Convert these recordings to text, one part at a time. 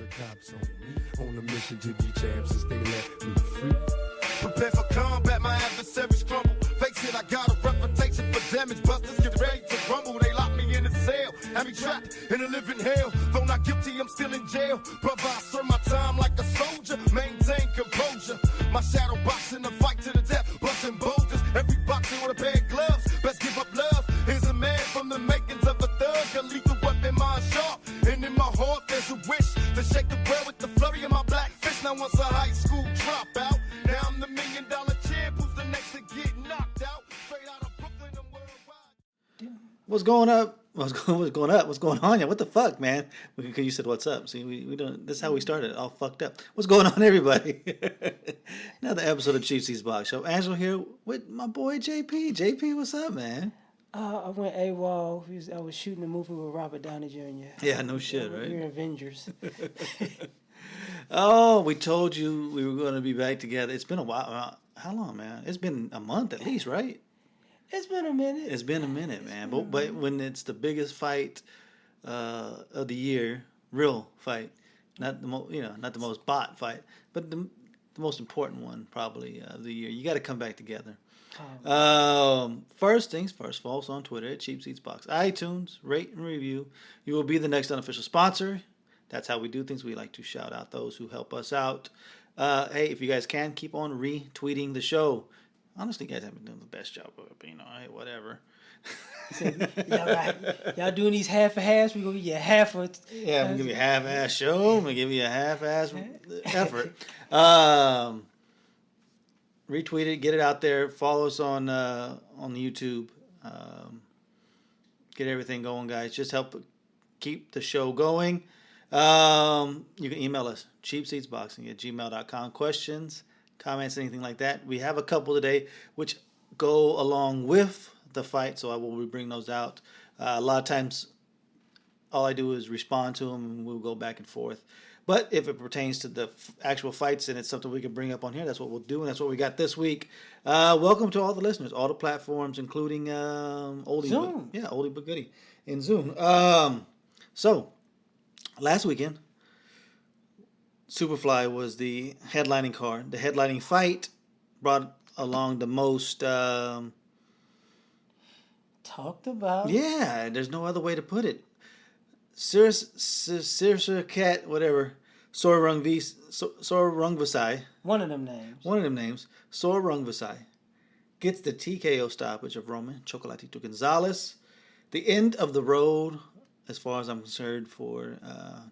the cops on me. On a mission to be champs since they let me free. Prepare for combat, my adversaries crumble. Face it, I got a reputation for damage. Busters get ready to rumble. They lock me in a cell, have me trapped in a living hell. Though not guilty, I'm still in jail. Brother, I serve my time like a soldier. Maintain composure. My shadow boxing, a fight to the death. Busting boulders. Every boxer with a pair of gloves. Best give up love. Here's a man from the makings of a thug. A lethal weapon, mind sharp. And in my heart, there's a wish to shake the world with the flurry of my black fist. Now once a high school dropout, now I'm the $1 million champ who's the next to get knocked out. Straight out of Brooklyn and worldwide. What's going up? What's going up? What's going on? Yeah, what the fuck, man? Because you said what's up. See, we don't. This is how we started. All fucked up. What's going on, everybody? Another episode of Chief Seats Box Show. Angelo here with my boy JP. JP, what's up, man? I went AWOL. I was shooting a movie with Robert Downey Jr. Yeah, no shit, right? We're Avengers. Oh, we told you we were going to be back together. It's been a while. How long, man? It's been a month at least, right? It's been a minute. It's been a minute, man. But when it's the biggest fight of the year, real fight, not the not the most bot fight, but the most important one probably of the year, you got to come back together. First things first, follow us on Twitter at Cheap Seats Box, iTunes, rate and review. You will be the next unofficial sponsor. That's how we do things. We like to shout out those who help us out. Hey, if you guys can, keep on retweeting the show. Honestly, you guys haven't done the best job of it, but hey, whatever. Y'all doing these half-a-halves? We're going to give you a half of... Yeah, I'm going to give you a half-ass show. I'm going to give you a half-ass effort. Retweet it, get it out there. Follow us on the YouTube. Get everything going, guys. Just help keep the show going. You can email us, cheapseatsboxing@gmail.com. Questions, comments, anything like that. We have a couple today which go along with the fight, so I will bring those out. A lot of times, all I do is respond to them, and we'll go back and forth. But if it pertains to the actual fights and it's something we can bring up on here, that's what we'll do, and that's what we got this week. Welcome to all the listeners, all the platforms, including Oldie, Zoom. Oldie but Goodie in Zoom. So, last weekend, Superfly was the headlining card. The headlining fight brought along the most... Talked about. Yeah, there's no other way to put it. Sirsa Cat, whatever. Sorarungvasai. One of them names. Sorarungvasai gets the TKO stoppage of Roman Chocolatito Gonzalez. The end of the road, as far as I'm concerned, for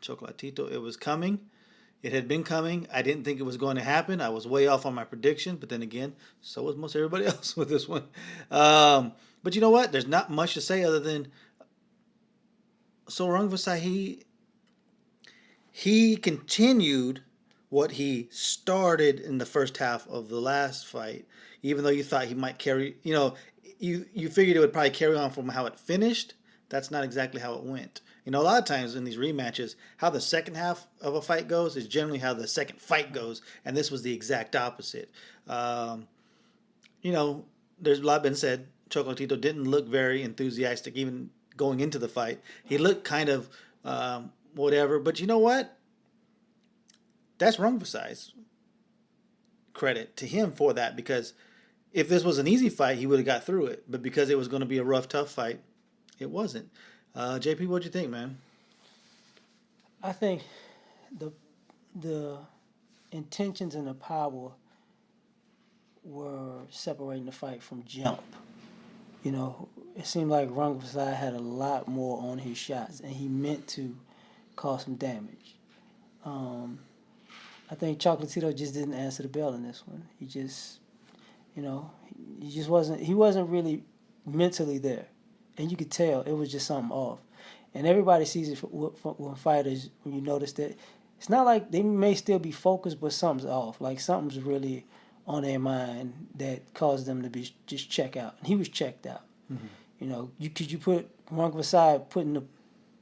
Chocolatito. It was coming. It had been coming. I didn't think it was going to happen. I was way off on my prediction, but then again, so was most everybody else with this one. But you know what? There's not much to say other than Sorarungvasai, he continued what he started in the first half of the last fight, even though you thought he might carry, you figured it would probably carry on from how it finished. That's not exactly how it went. A lot of times in these rematches, how the second half of a fight goes is generally how the second fight goes, and this was the exact opposite. There's a lot been said. Chocolatito didn't look very enthusiastic even going into the fight. He looked kind of whatever, but you know what? That's Rungvasai's credit to him for that, because if this was an easy fight, he would have got through it, but because it was going to be a rough, tough fight, it wasn't. JP, what'd you think, man? I think the intentions and the power were separating the fight from jump. It seemed like Rungvasai had a lot more on his shots, and he meant to cause some damage. I think Chocolatito just didn't answer the bell in this one. He just, he wasn't really mentally there. And you could tell it was just something off. And everybody sees it when fighters, when you notice that it's not like they may still be focused, but something's off. Like something's really on their mind that caused them to be just check out. And he was checked out. Mm-hmm. You put Rungvasai putting the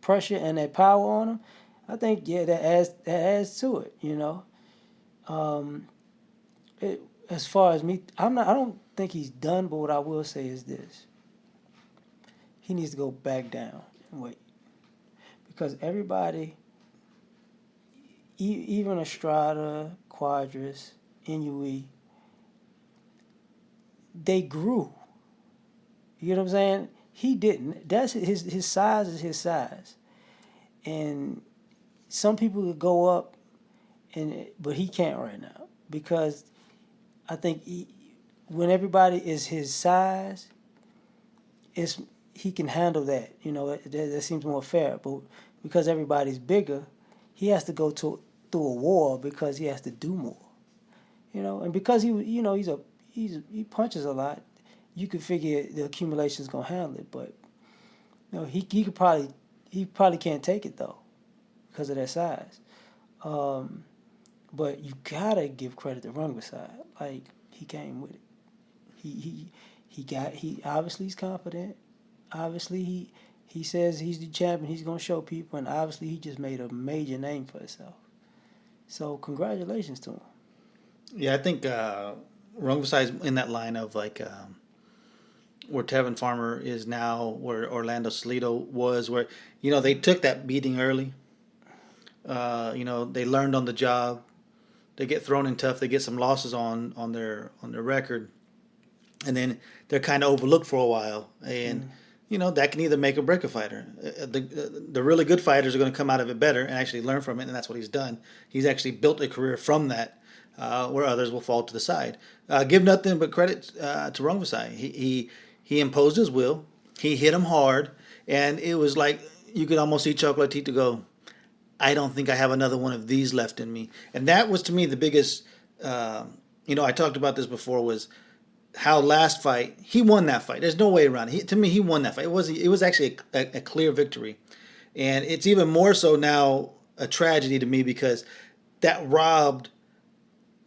pressure and that power on him? I think that adds to it. As far as me, I don't think he's done. But what I will say is this: he needs to go back down and wait, because everybody, even Estrada, Quadras, Inoue, they grew. You know what I'm saying? He didn't. That's his size is his size, and some people could go up, but he can't right now because I think when everybody is his size, he can handle that. You know, that seems more fair. But because everybody's bigger, he has to go through a war because he has to do more. You know, and because he punches a lot, you could figure the accumulation is gonna handle it. But you know, he probably can't take it though because of that size. But you gotta give credit to Rungvisai. Like he came with it. He obviously he's confident. Obviously he says he's the champion. He's gonna show people, and obviously he just made a major name for himself. So congratulations to him. Yeah, I think Rungvisai's in that line of like where Tevin Farmer is now, where Orlando Salido was, where they took that beating early. They learned on the job. They get thrown in tough. They get some losses on their record, and then they're kind of overlooked for a while. And that can either make or break a fighter. The really good fighters are going to come out of it better and actually learn from it, and that's what he's done. He's actually built a career from that, where others will fall to the side. Give nothing but credit to Rungvisai. He imposed his will. He hit him hard, and it was like you could almost see Chocolatito go, I don't think I have another one of these left in me. And that was, to me, the biggest, I talked about this before, was how last fight, he won that fight. There's no way around it. To me, he won that fight. It was actually a clear victory. And it's even more so now a tragedy to me because that robbed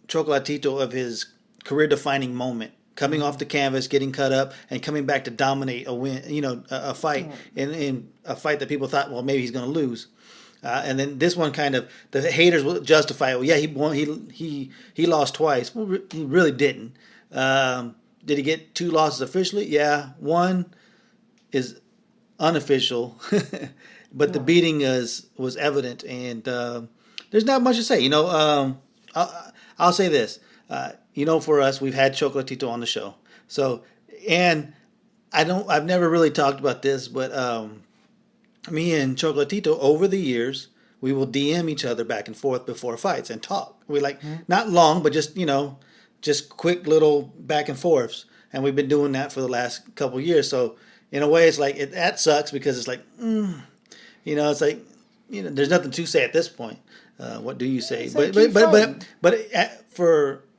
Chocolatito of his career-defining moment. Coming off the canvas, getting cut up, and coming back to dominate a win, a fight, in a fight that people thought, well, maybe he's going to lose. And then this one kind of, the haters will justify it. Well, yeah, he won. He lost twice. Well, he really didn't. Did he get 2 losses officially? Yeah, 1 is unofficial, but the beating was evident, and there's not much to say. I'll say this. For us, we've had Chocolatito on the show. So, and I've never really talked about this, but me and Chocolatito, over the years, we will DM each other back and forth before fights and talk. We not long, but just quick little back and forths. And we've been doing that for the last couple of years. So in a way, it's like, that sucks because it's like, it's like, there's nothing to say at this point. What do you say? But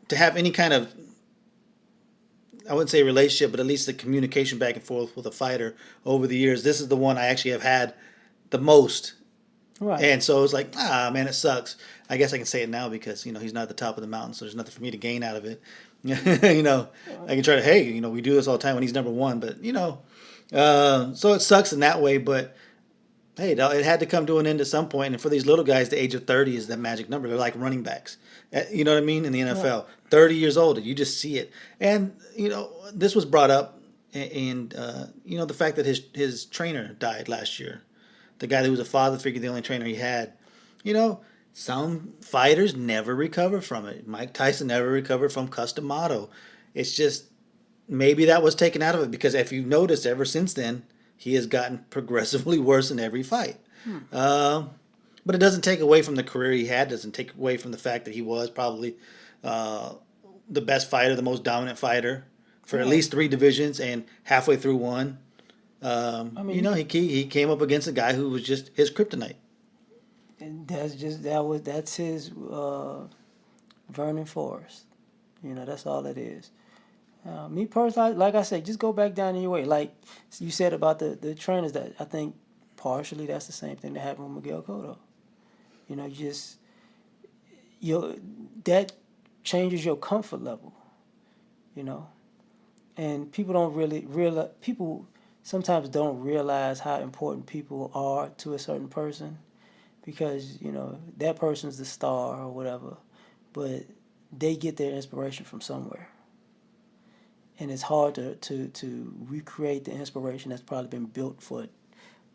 to have any kind of, I wouldn't say relationship, but at least the communication back and forth with a fighter over the years, this is the one I actually have had the most. Right. And so it's like, man, it sucks. I guess I can say it now because, he's not at the top of the mountain, so there's nothing for me to gain out of it. I can try to, we do this all the time when he's number one, but, so it sucks in that way, but hey, it had to come to an end at some point. And for these little guys, the age of 30 is that magic number. They're like running backs. You know what I mean? In the NFL, right. 30 years old, you just see it. And, this was brought up, and the fact that his trainer died last year, the guy that was a father figure, the only trainer he had, some fighters never recover from it. Mike Tyson never recovered from Customato. It's just, maybe that was taken out of it, because if you've noticed, ever since then, he has gotten progressively worse in every fight. But it doesn't take away from the career he had. Doesn't take away from the fact that he was probably the best fighter, the most dominant fighter for at least 3 divisions, and halfway through one. He came up against a guy who was just his kryptonite. And that's his Vernon Forrest. That's all it is. Me personally, like I said, just go back down in your way. Like you said about the trainers, that I think partially that's the same thing that happened with Miguel Cotto. That changes your comfort level. And people don't really realize. People sometimes don't realize how important people are to a certain person, because that person's the star or whatever, but they get their inspiration from somewhere. And it's hard to recreate the inspiration that's probably been built for a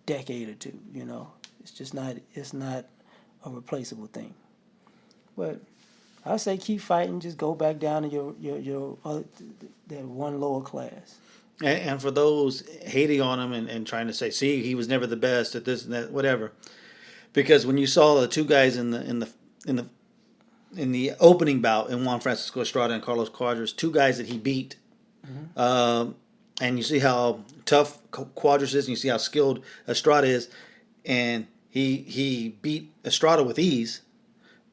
decade or two. It's just not a replaceable thing. But I say keep fighting. Just go back down to your that one lower class. And for those hating on him and trying to say, see, he was never the best at this and that, whatever. Because when you saw the two guys in the opening bout in Juan Francisco Estrada and Carlos Cuadras, two guys that he beat, and you see how tough Cuadras is, and you see how skilled Estrada is, and he beat Estrada with ease,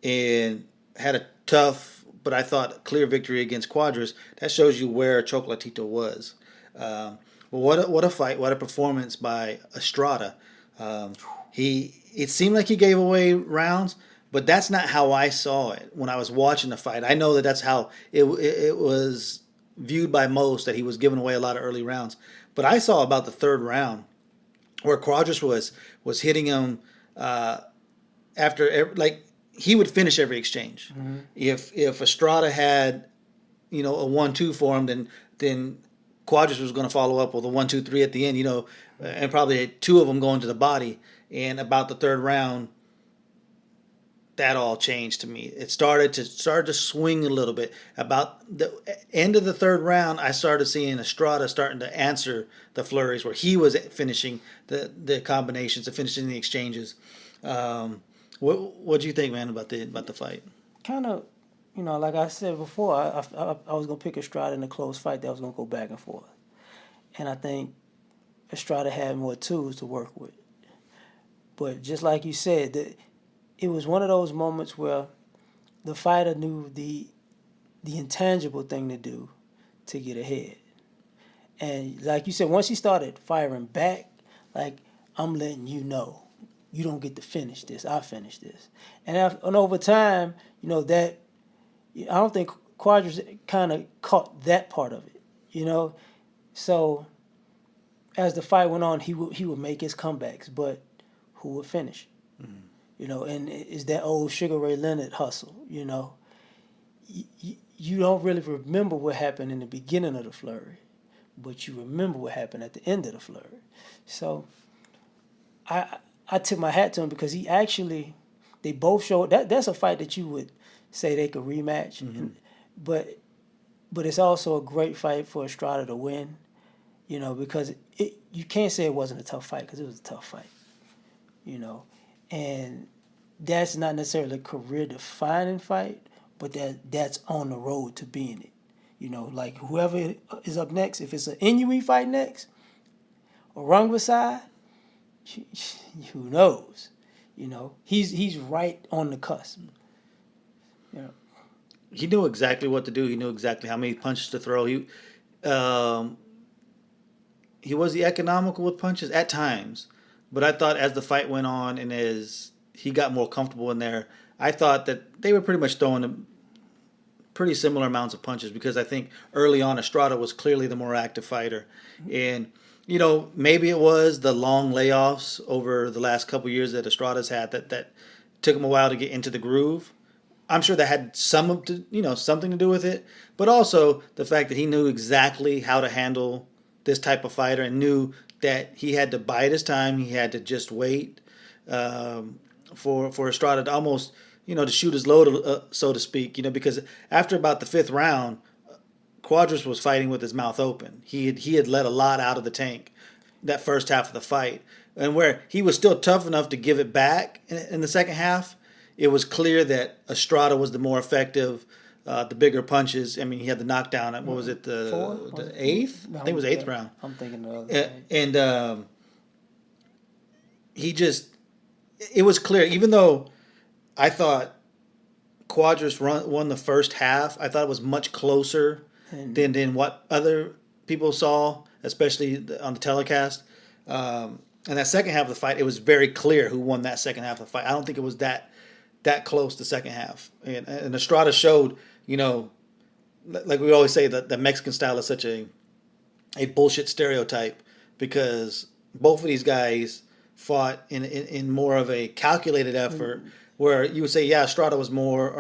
and had a tough, but I thought clear victory against Cuadras. That shows you where Chocolatito was. Well, what a fight! What a performance by Estrada. It seemed like he gave away rounds, but that's not how I saw it when I was watching the fight. I know that that's how it was viewed by most, that he was giving away a lot of early rounds. But I saw about the third round where Cuadras was hitting him after he would finish every exchange. Mm-hmm. If Estrada had a 1-2 for him, then Cuadras was going to follow up with a 1-2-3 at the end, and probably two of them going to the body. And about the third round, that all changed to me. It started to swing a little bit. About the end of the third round, I started seeing Estrada starting to answer the flurries, where he was finishing the combinations, finishing the exchanges. What do you think, man, about the fight? Kind of, like I said before, I was gonna pick Estrada in a close fight that was gonna go back and forth, and I think Estrada had more tools to work with. But just like you said, it was one of those moments where the fighter knew the intangible thing to do to get ahead. And like you said, once he started firing back, like, I'm letting you know, you don't get to finish this. I finish this. And over time, that I don't think Cuadras kind of caught that part of it, So as the fight went on, he would make his comebacks, but who would finish? Mm-hmm. And it's that old Sugar Ray Leonard hustle. You don't really remember what happened in the beginning of the flurry, but you remember what happened at the end of the flurry. So I tip my hat to him, because they both showed that's a fight that you would say they could rematch. Mm-hmm. But it's also a great fight for Estrada to win, because you can't say it wasn't a tough fight, because it was a tough fight, and that's not necessarily a career-defining fight, but that's on the road to being it. Like whoever is up next, if it's an Inoue fight next, or Rungvisai, who knows? He's right on the cusp. He knew exactly what to do. He knew exactly how many punches to throw. He was economical with punches at times, but I thought as the fight went on and as he got more comfortable in there, I thought that they were pretty much throwing pretty similar amounts of punches, because I think early on Estrada was clearly the more active fighter. And maybe it was the long layoffs over the last couple of years that Estrada's had that took him a while to get into the groove. I'm sure that had something to do with it, but also the fact that he knew exactly how to handle this type of fighter and knew that he had to bide his time. He had to just wait for Estrada to almost, to shoot his load, so to speak, because after about the fifth round, Cuadras was fighting with his mouth open. He had let a lot out of the tank that first half of the fight, and where he was still tough enough to give it back in the second half, it was clear that Estrada was the more effective, the bigger punches. I mean, he had the knockdown at, what was it, the eighth? I think it was the eighth round. I'm thinking of the other. And it was clear, even though I thought Cuadras won the first half, I thought it was much closer than what other people saw, especially on the telecast. And that second half of the fight, it was very clear who won that second half of the fight. I don't think it was that close the second half. And Estrada showed, like we always say, that the Mexican style is such a bullshit stereotype, because both of these guys fought in more of a calculated effort, where you would say, yeah, Estrada was more,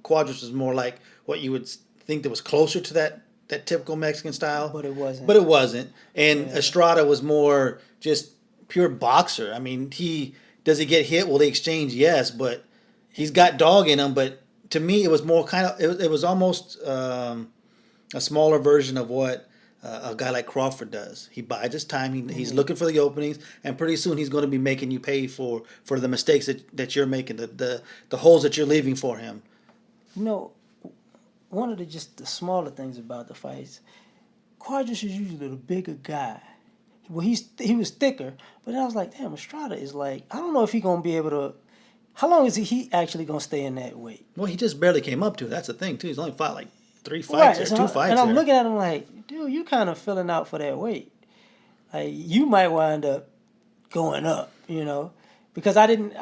Cuadras was more like what you would think that was closer to that typical Mexican style. But it wasn't. And yeah. Estrada was more just pure boxer. I mean, does he get hit? Will they exchange? Yes, but he's got dog in him, but to me, it was more kind of it was almost a smaller version of what a guy like Crawford does. He bides his time. He's looking for the openings, and pretty soon he's going to be making you pay for the mistakes that you're making, the holes that you're leaving for him. You know, one of the smaller things about the fights, Quadras is usually the bigger guy. Well, he was thicker, but I was like, damn, Estrada is like, I don't know if he's gonna be able to. How long is he actually gonna stay in that weight? Well, he just barely came up to it. That's the thing too. He's only fought like 3 fights or 2 fights. And I'm looking at him like, dude, you kind of filling out for that weight. Like you might wind up going up, you know, because I'm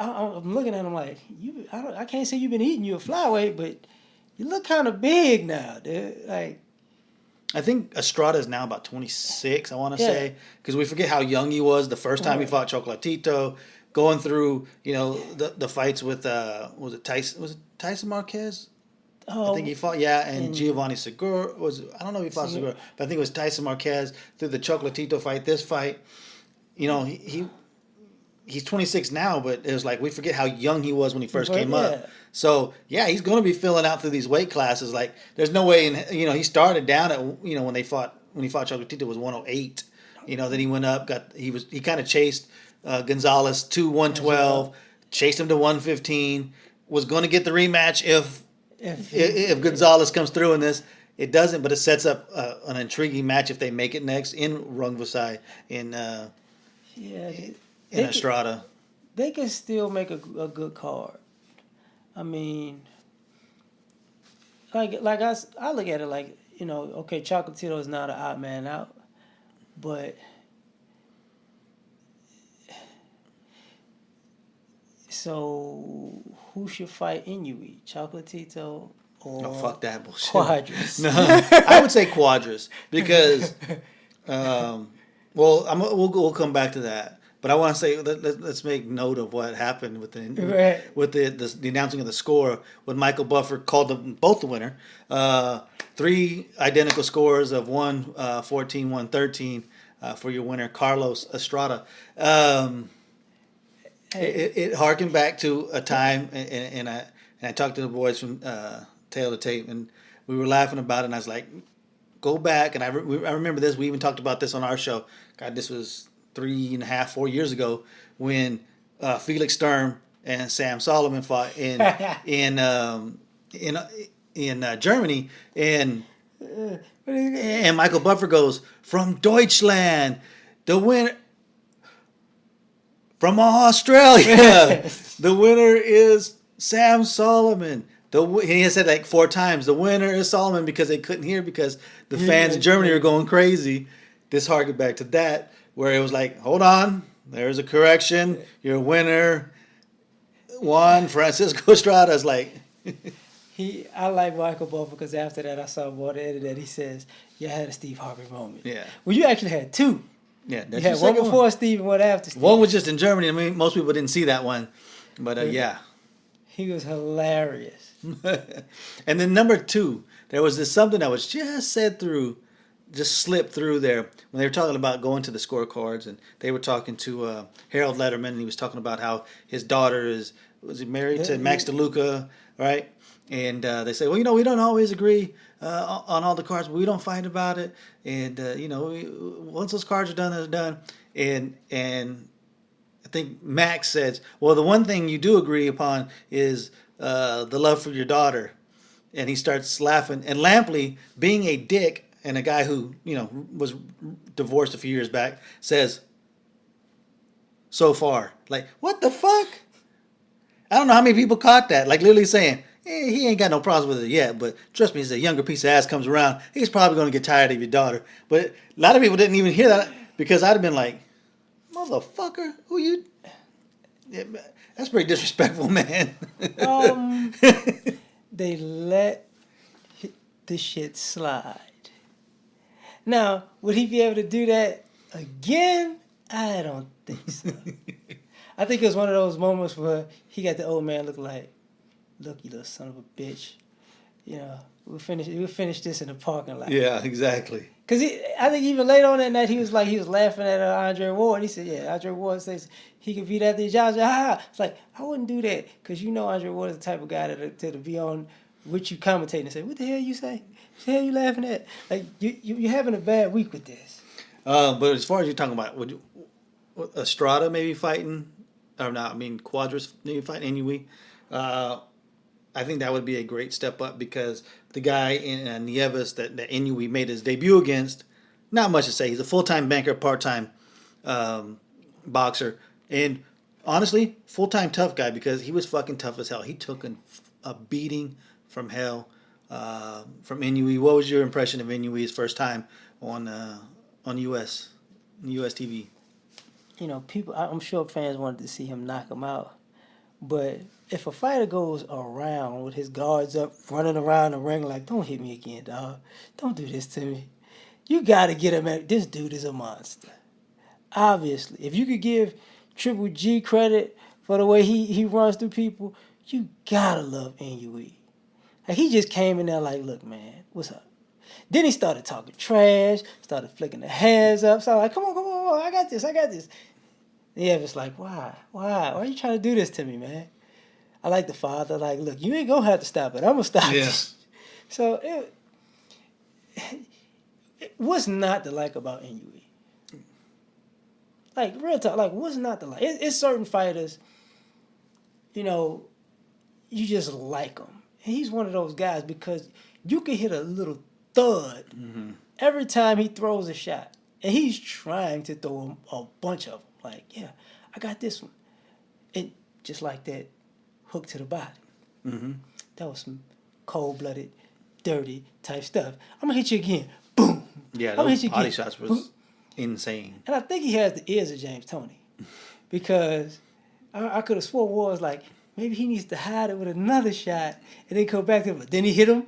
looking at him like I can't say you've been eating you a flyweight, but you look kind of big now, dude. Like. I think Estrada is now about 26, I want to say, because we forget how young he was the first time he fought Chocolatito, going through, you know, the fights with, was it Tyson Marquez? I think he fought, and Giovanni Segura. I don't know if he fought Segura, but I think it was Tyson Marquez through the Chocolatito fight, this fight. You know, he's 26 now, but it was like we forget how young he was when he first came up. So, he's going to be filling out through these weight classes. Like, there's no way, he started down at, when he fought Chocolatito, it was 108. You know, then he went up, he kind of chased Gonzalez to 112, chased him to 115, was going to get the rematch if Gonzalez comes through in this. It doesn't, but it sets up an intriguing match if they make it next in Rungvisai in Estrada. They can still make a good card. I mean, like I look at it like, okay, Chocolatito is not an odd man out, but so who should fight Inoue? Chocolatito or fuck that bullshit. Quadras? No, I would say Quadras because, we'll come back to that. But I want to say let's make note of what happened with the announcing of the score when Michael Buffer called them both the winner. 3 identical scores of 1-14, 1-13 for your winner, Carlos Estrada. It harkened back to a time, and I talked to the boys from Tail to Tape, and we were laughing about it, and I was like, go back, and I remember this. We even talked about this on our show. God, this was 3.5, 4 years ago when Felix Sturm and Sam Solomon fought in Germany, and Michael Buffer goes, from Deutschland, the winner from Australia, the winner is Sam Solomon. He had said like 4 times, the winner is Solomon, because they couldn't hear because the fans in Germany are going crazy. This harkened back to that, where it was like, hold on, there's a correction. Your winner, Juan Francisco Estrada, is like... I like Michael Buffer because after that I saw more the internet. He says, I had a Steve Harvey moment. Yeah. Well, you actually had 2. Yeah. You had one before Steve and one after Steve. One was just in Germany. I mean, most people didn't see that one. But, yeah. He was hilarious. And then number 2, there was something that was just slipped through there when they were talking about going to the scorecards, and they were talking to Harold Letterman, and he was talking about how his daughter was he married to Max DeLuca, right? And they say, well, we don't always agree on all the cards, but we don't fight about it. And once those cards are done, they're done. And I think Max says, well, the one thing you do agree upon is the love for your daughter. And he starts laughing. And Lampley, being a dick, and a guy who, was divorced a few years back, says, so far. Like, what the fuck? I don't know how many people caught that. Like, literally saying, he ain't got no problems with it yet, but trust me, as a younger piece of ass comes around, he's probably going to get tired of your daughter. But a lot of people didn't even hear that, because I'd have been like, motherfucker, who you... Yeah, that's pretty disrespectful, man. They let the shit slide. Now, would he be able to do that again? I don't think so. I think it was one of those moments where he got the old man look, you little son of a bitch. we'll finish this in the parking lot. Yeah, exactly. Because I think even later on that night, he was laughing at Andre Ward. He said, yeah, Andre Ward says he could beat Anthony Joshua. It's like, I wouldn't do that because Andre Ward is the type of guy to be on with you commentating and say, what the hell you say? What the hell you laughing at? Like, you're having a bad week with this. But as far as you're talking about, would Estrada maybe fighting, or not, I mean, Cuadras maybe fighting Inoue, I think that would be a great step up because the guy in Nieves that Inoue made his debut against, not much to say. He's a full-time banker, part-time boxer. And honestly, full-time tough guy because he was fucking tough as hell. He took a beating from hell from Inoue. What was your impression of Inoue's first time on US TV? People, I'm sure fans wanted to see him knock him out. But if a fighter goes around with his guards up, running around the ring like, don't hit me again, dog. Don't do this to me. You got to get him at, this dude is a monster. Obviously. If you could give Triple G credit for the way he runs through people, you got to love Inoue. Like, he just came in there like, look, man, what's up? Then he started talking trash, started flicking the hands up. So I'm like, come on, I got this. Yeah, it's like, why? Why are you trying to do this to me, man? I like the father. Like, look, you ain't gonna have to stop it. I'm gonna stop this. So what's not to like about Inoue? Like, real talk. Like, what's not to like? It's certain fighters. You just like him. And he's one of those guys because you can hit a little thud every time he throws a shot, and he's trying to throw a bunch of them. Like, yeah, I got this one. And just like that, hook to the body. Mm-hmm. That was some cold-blooded, dirty type stuff. I'm going to hit you again. Boom. Yeah, those body shots was insane. And I think he has the ears of James Toney. Because I could have swore Ward was like, maybe he needs to hide it with another shot and then come back to him. But then he hit him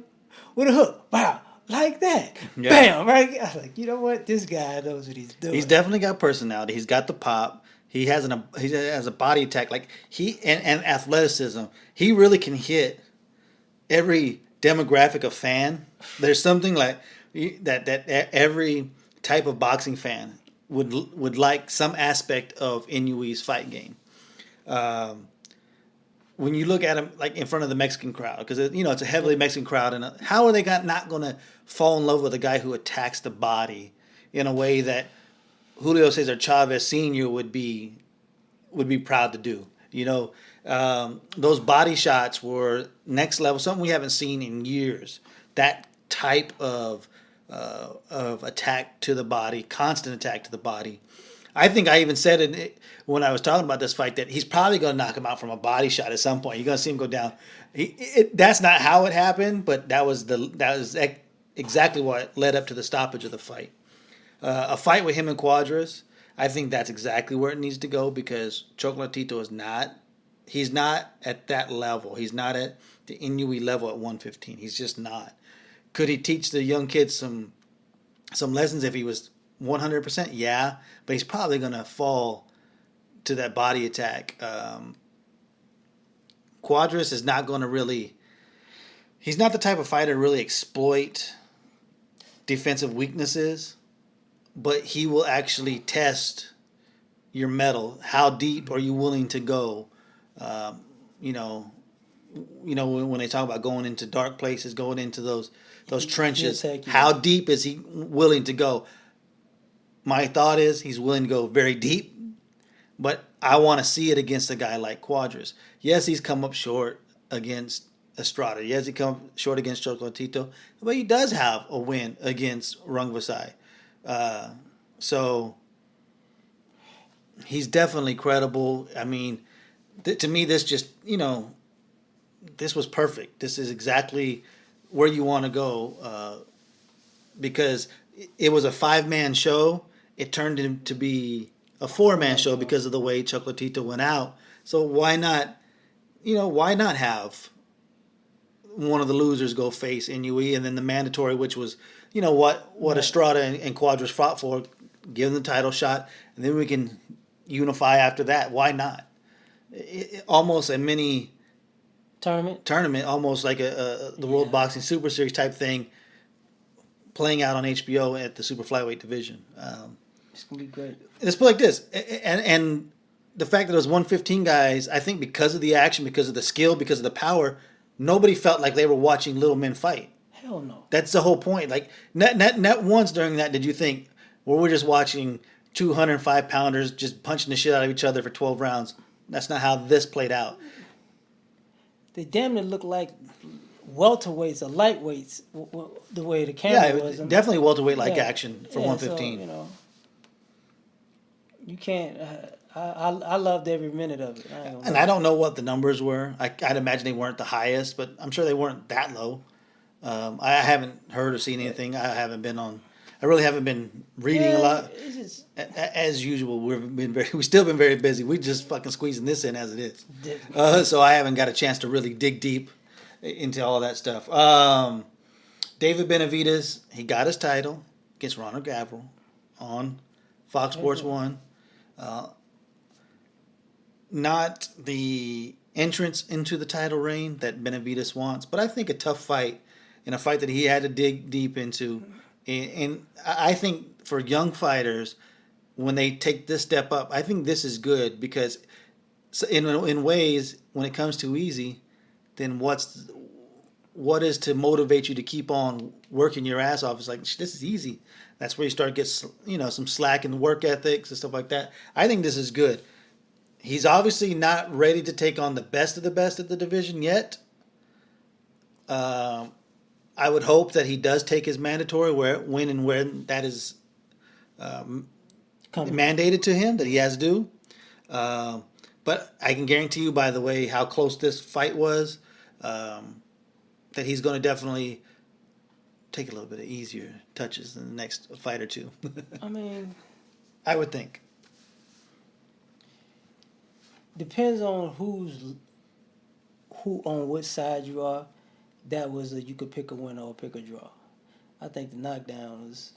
with a hook. Wow. Like that. Yeah. Bam, right? I was like, you know what? This guy knows what he's doing. He's definitely got personality. He's got the pop. He has a body attack. Like and athleticism. He really can hit every demographic of fan. There's something like that every type of boxing fan would like some aspect of Inoue's fight game. When you look at him like in front of the Mexican crowd, because it's a heavily Mexican crowd, and how are they not going to fall in love with a guy who attacks the body in a way that Julio Cesar Chavez Sr. would be proud to do? Those body shots were next level, something we haven't seen in years. That type of attack to the body, constant attack to the body. I think I even said it when I was talking about this fight that he's probably going to knock him out from a body shot at some point. You're going to see him go down. That's not how it happened, but that was exactly what led up to the stoppage of the fight. A fight with him and Cuadras, I think that's exactly where it needs to go because Chocolatito he's not at that level. He's not at the Inoue level at 115. He's just not. Could he teach the young kids some lessons if he was 100%? Yeah, but he's probably going to fall to that body attack. Cuadras is not going to really... He's not the type of fighter to really exploit defensive weaknesses, but he will actually test your mettle. How deep are you willing to go? When they talk about going into dark places, going into those trenches, how deep is he willing to go? My thought is he's willing to go very deep, but I want to see it against a guy like Cuadras. Yes, he's come up short against Estrada. Yes, he come short against Chocolatito, but he does have a win against Rungvisai. So he's definitely credible. I mean, to me, this just, this was perfect. This is exactly where you want to go because it was a 5-man show. It turned into to be a 4-man show because of the way Chocolatito went out. So why not have one of the losers go face Inoue, and then the mandatory, which was, what Estrada and Cuadras fought for, give them the title shot, and then we can unify after that. Why not? Almost a mini tournament, almost like the World Boxing Super Series type thing, playing out on HBO at the super flyweight division. It's gonna be great. Let's put it like this, and the fact that it was 115 guys, I think because of the action, because of the skill, because of the power, nobody felt like they were watching little men fight. Hell no. That's the whole point. Like, not once during that did you think, well, we're just watching 205 pounders just punching the shit out of each other for 12 rounds. That's not how this played out. They damn near look like welterweights or lightweights, the way the camera was. Definitely welterweight-like action for 115. So, you can't. I loved every minute of it. I don't know what the numbers were. I'd imagine they weren't the highest, but I'm sure they weren't that low. I haven't heard or seen anything. I really haven't been reading a lot. As usual, we've still been very busy. We just fucking squeezing this in as it is. So I haven't got a chance to really dig deep into all of that stuff. David Benavidez, he got his title against Ronald Gavril on Fox Sports 1. Not the entrance into the title reign that Benavidez wants, but I think a tough fight, and a fight that he had to dig deep into. And I think for young fighters, when they take this step up, I think this is good because in ways, when it comes too easy, then what is to motivate you to keep on working your ass off? It's like, this is easy. That's where you start to get some slack in the work ethics and stuff like that. I think this is good. He's obviously not ready to take on the best of the division yet. I would hope that he does take his mandatory when and when that is mandated to him, that he has to do. But I can guarantee you, by the way, how close this fight was, that he's going to definitely take a little bit of easier touches in the next fight or two. I mean, I would think. Depends on who on which side you are. That was you could pick a winner or pick a draw. I think the knockdown was,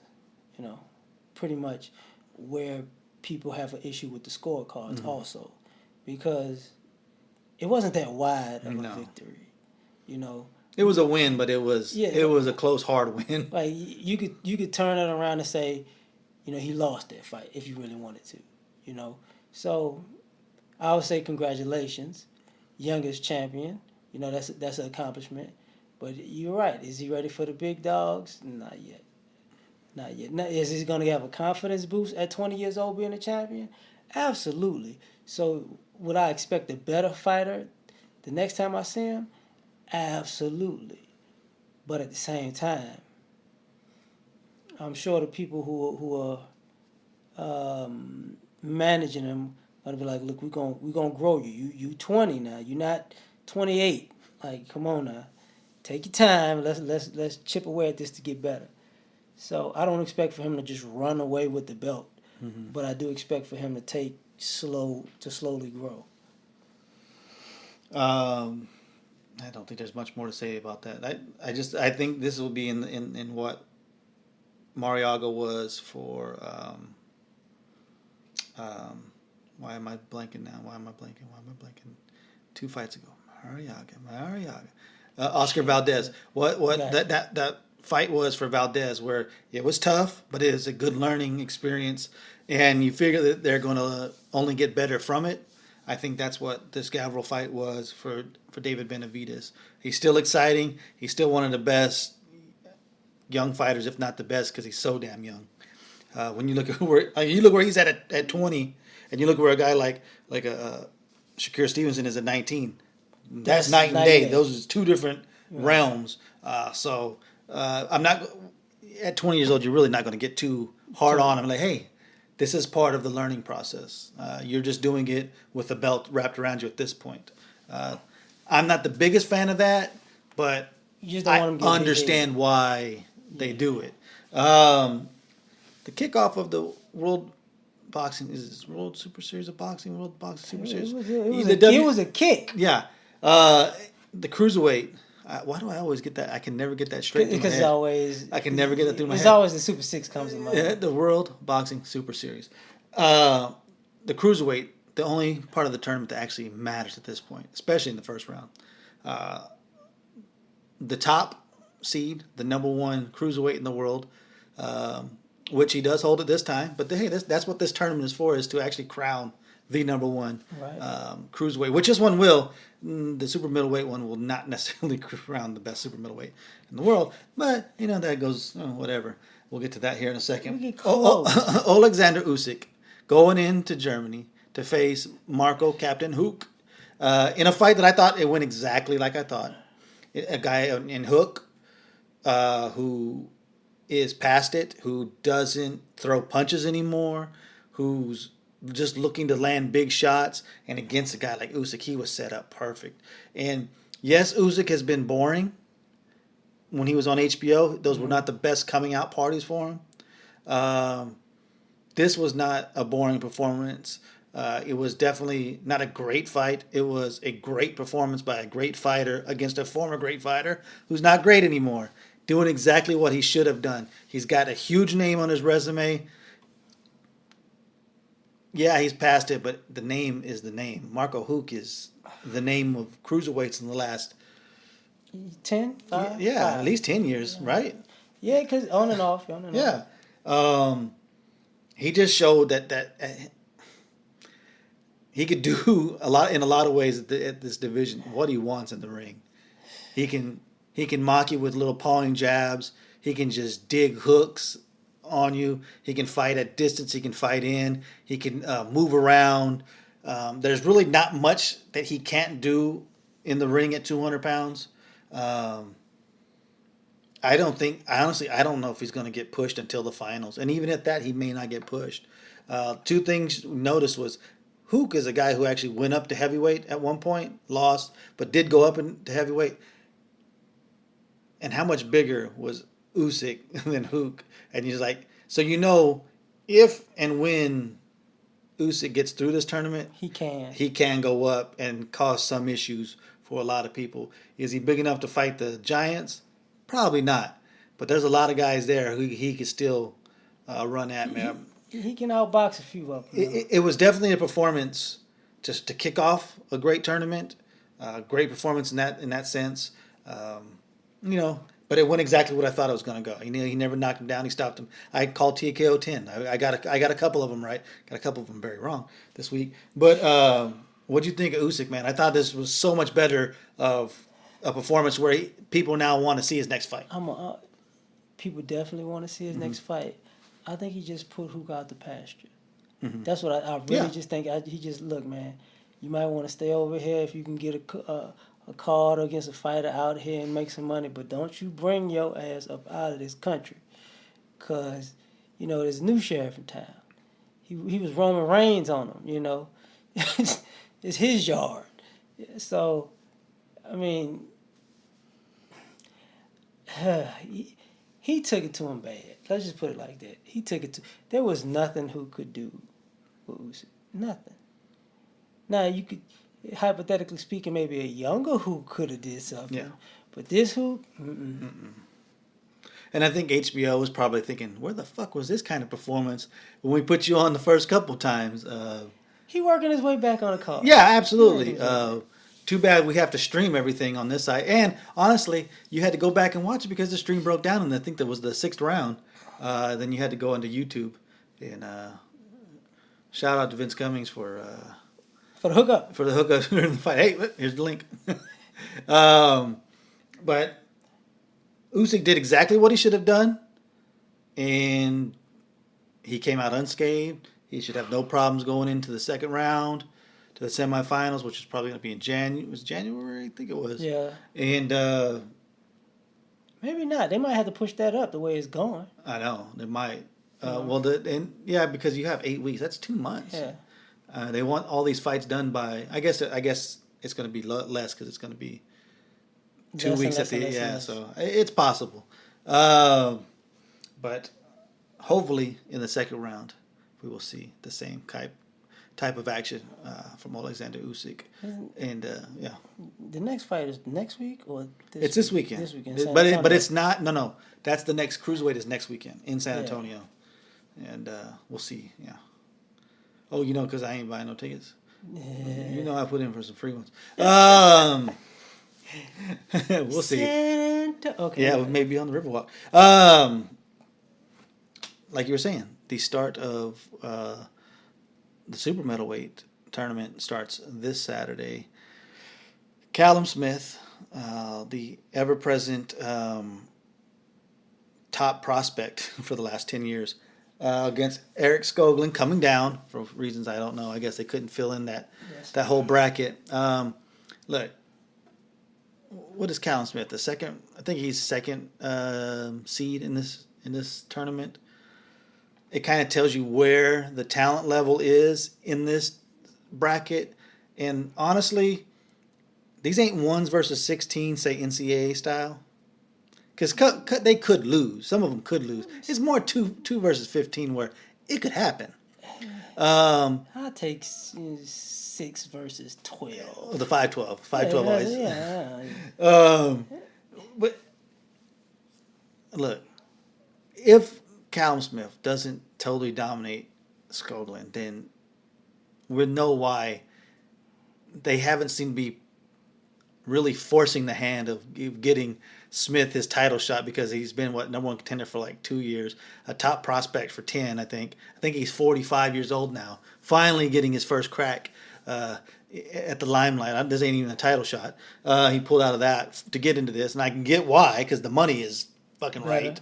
pretty much where people have an issue with the scorecards also, because it wasn't that wide of a victory. It was a win, but it was a close, hard win. Like you could turn it around and say, he lost that fight if you really wanted to. So I would say congratulations, youngest champion. That's an accomplishment. But you're right. Is he ready for the big dogs? Not yet. Not yet. Now, is he going to have a confidence boost at 20 years old being a champion? Absolutely. So would I expect a better fighter the next time I see him? Absolutely. But at the same time, I'm sure the people who are managing him are going to be like, look, we're gonna grow you. You 20 now. You're not 28. Like, come on now. Take your time. Let's chip away at this to get better. So I don't expect for him to just run away with the belt, but I do expect for him to slowly grow. I don't think there's much more to say about that. I think this will be in what Mariaga was for. Why am I blanking now? Why am I blanking? 2 fights ago, Mariaga. Oscar Valdez. What that fight was for Valdez, where it was tough, but it is a good learning experience, and you figure that they're going to only get better from it. I think that's what this Gavril fight was for David Benavidez. He's still exciting. He's still one of the best young fighters, if not the best, because he's so damn young. When you look at where he's at 20, and you look where a guy like Shakur Stevenson is at 19. That's night and day. Those are two different realms. So I'm not at 20 years old. You're really not going to get too hard on him. Like, hey, this is part of the learning process. You're just doing it with a belt wrapped around you at this point. I'm not the biggest fan of that, but I understand why they do it. The kickoff of the World Boxing is World Super Series of Boxing, World Boxing Super Series. It was a kick. Yeah. The cruiserweight. Why do I always get that? I can never get that straight. Because I can never get that through my head. It's always the Super 6 comes in mind. Yeah, the World Boxing Super Series. The cruiserweight, the only part of the tournament that actually matters at this point, especially in the first round. the top seed, the number one cruiserweight in the world, which he does hold at this time. But hey, that's what this tournament is for, is to actually crown the number one cruiserweight, which this one will. The super middleweight one will not necessarily crown the best super middleweight in the world, but that goes whatever. We'll get to that here in a second. We get close. Alexander Usyk going into Germany to face Marco Captain Huck in a fight that I thought it went exactly like I thought. A guy in Huck who is past it, who doesn't throw punches anymore, who's just looking to land big shots, and against a guy like Usyk, he was set up perfect. And yes, Usyk has been boring. When he was on HBO, those were not the best coming out parties for him. This was not a boring performance. It was definitely not a great fight. It was a great performance by a great fighter against a former great fighter who's not great anymore, doing exactly what he should have done. He's got a huge name on his resume. Yeah, he's past it, but the name is the name. Marco Huck is the name of cruiserweights in the last 10? at least 10 years, right? Yeah, because on and off. Yeah. He just showed that he could do in a lot of ways at this division what he wants in the ring. He can mock you with little pawing jabs. He can just dig hooks on you. He can fight at distance. He can fight in. He can move around. There's really not much that he can't do in the ring at 200 pounds. I don't know if he's going to get pushed until the finals. And even at that, he may not get pushed. Two things noticed was Huck is a guy who actually went up to heavyweight at one point, lost, but did go up into heavyweight. And how much bigger was Usyk than Huck? And he's like, so if and when Usyk gets through this tournament, he can go up and cause some issues for a lot of people. Is he big enough to fight the giants? Probably not. But there's a lot of guys there who he could still run at, man. He can outbox a few of them. It was definitely a performance just to kick off a great tournament. Great performance in that sense. But it went exactly what I thought it was going to go. He never knocked him down. He stopped him. I called TKO 10. I got a couple of them right. Got a couple of them very wrong this week. But what do you think of Usyk, man? I thought this was so much better of a performance where people now want to see his next fight. People definitely want to see his next fight. I think he just put Huck out the pasture. Mm-hmm. That's what I really just think. He just, look, man, you might want to stay over here if you can get a card against a fighter out here and make some money, but don't you bring your ass up out of this country, because there's a new sheriff in town. He was Roman Reigns on him. It's his yard. So I mean, he took it to him bad. Let's just put it like that. He took it to. There was nothing who could do with Usyk. Nothing. Now you could, hypothetically speaking, maybe a younger who could have did something. Yeah. But this who. And I think HBO was probably thinking, where the fuck was this kind of performance when we put you on the first couple times? He working his way back on the card. Yeah, absolutely. Too bad we have to stream everything on this side. And honestly, you had to go back and watch it because the stream broke down, and I think that was the 6th round. Then you had to go into YouTube. And shout out to Vince Cummings for the hookup. For the hookup during the fight. Hey, here's the link. But Usyk did exactly what he should have done, and he came out unscathed. He should have no problems going into the second round, to the semifinals, which is probably going to be in January. Was January? I think it was. Yeah. And maybe not. They might have to push that up the way it's going. I know they might. Because you have 8 weeks. That's 2 months. Yeah. They want all these fights done by. I guess it's going to be less because it's going to be 2 weeks at the so it's possible. But hopefully in the second round we will see the same type of action from Alexander Usyk. And the next fight is next week or it's this weekend. This weekend, but it's not. No. That's the next cruiserweight is next weekend in San Antonio, and we'll see. Yeah. Oh, because I ain't buying no tickets. I put in for some free ones. We'll see. Okay. Yeah, maybe on the Riverwalk. Like you were saying, the start of the super middleweight tournament starts this Saturday. Callum Smith, the ever-present top prospect for the last 10 years, against Eric Skoglund, coming down for reasons I don't know. I guess they couldn't fill in that whole bracket. Look, what is Callum Smith? The second, I think he's second seed in this tournament. It kind of tells you where the talent level is in this bracket, and honestly, these ain't ones versus 16, say NCAA style, because they could lose. Some of them could lose. It's more two versus 15 where it could happen. I'll take 6 versus 12. The 5-12. 5-12 always. Yeah. But look, if Callum Smith doesn't totally dominate Skoglund, then we know why they haven't seemed to be really forcing the hand of getting Smith his title shot, because he's been number one contender for like 2 years, a top prospect for 10. I think he's 45 years old now, finally getting his first crack at the limelight. This ain't even a title shot. He pulled out of that to get into this, and I can get why, because the money is fucking right.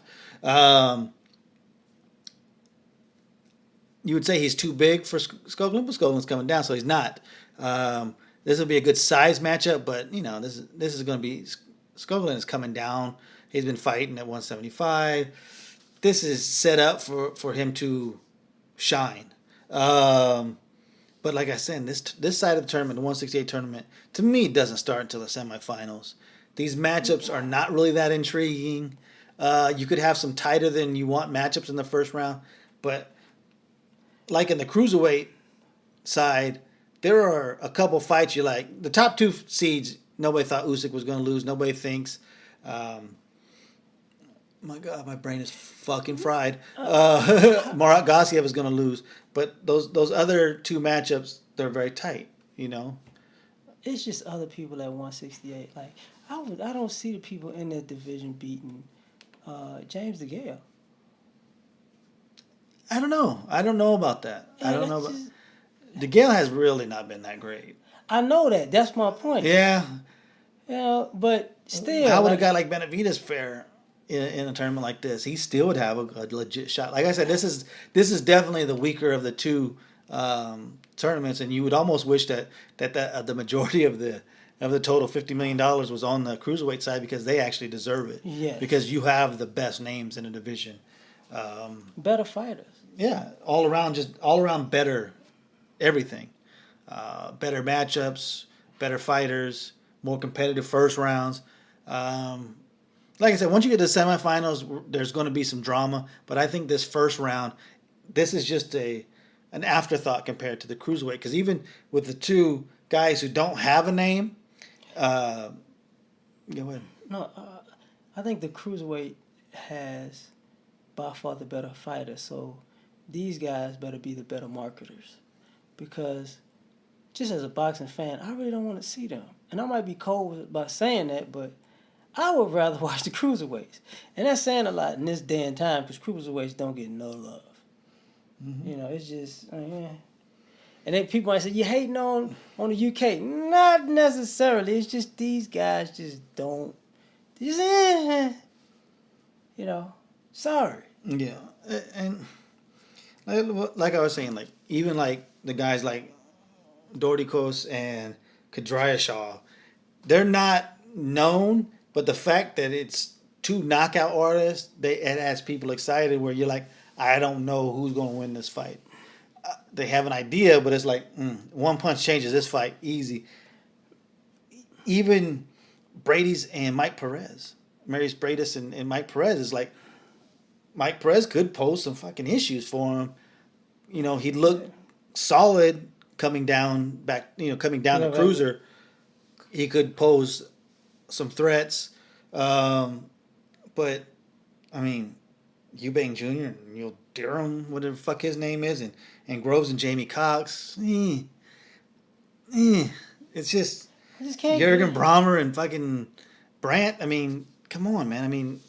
You would say he's too big for Skoglund, but Skoglund's coming down, so he's not. This will be a good size matchup, but this is going to be, Skoglund is coming down. He's been fighting at 175. This is set up for him to shine. But like I said, this side of the tournament, the 168 tournament, to me doesn't start until the semifinals. These matchups are not really that intriguing. You could have some tighter than you want matchups in the first round, but like in the cruiserweight side, there are a couple fights you like. The top 2 seeds, nobody thought Usyk was going to lose. Nobody thinks. My God, my brain is fucking fried. Marat Gassiev is going to lose. But those other 2 matchups, they're very tight, It's just other people at 168. Like, I don't see the people in that division beating James DeGale. I don't know. I don't know about that. I don't know about. DeGale has really not been that great. I know that. That's my point. Yeah. But still. How would a guy like Benavidez fare in a tournament like this? He still would have a legit shot. Like I said, this is definitely the weaker of the 2 tournaments, and you would almost wish that the majority of the total $50 million was on the cruiserweight side, because they actually deserve it. Yes. Because you have the best names in the division. Better fighters. Yeah, all around better everything. Better matchups, better fighters, more competitive first rounds. Like I said, once you get to the semifinals, there's going to be some drama. But I think this first round, this is just an afterthought compared to the cruiserweight. Because even with the 2 guys who don't have a name, go ahead. No, I think the cruiserweight has by far the better fighter. So these guys better be the better marketers. Because just as a boxing fan, I really don't want to see them. And I might be cold about saying that, but I would rather watch the cruiserweights. And that's saying a lot in this day and time, because cruiserweights don't get no love. Mm-hmm. It's just, yeah. And then people might say, you hating on the UK. Not necessarily. It's just these guys just don't. Sorry. Yeah. And like I was saying, like even like the guys like Dordikos and Kadrayashov, they're not known, but the fact that it's 2 knockout artists, it has people excited where you're like, I don't know who's going to win this fight. They have an idea, but it's like, one punch changes this fight easy. Even Brady's and Mike Perez. Marius Bradis and Mike Perez is like, Mike Perez could pose some fucking issues for him. He'd look solid coming down the cruiser. He could pose some threats. But, I mean, Eubank Jr. and Neil Durham, whatever the fuck his name is, and Groves and Jamie Cox. It's just... I just can't. Jürgen Brammer and fucking Brandt. I mean, come on, man. I mean,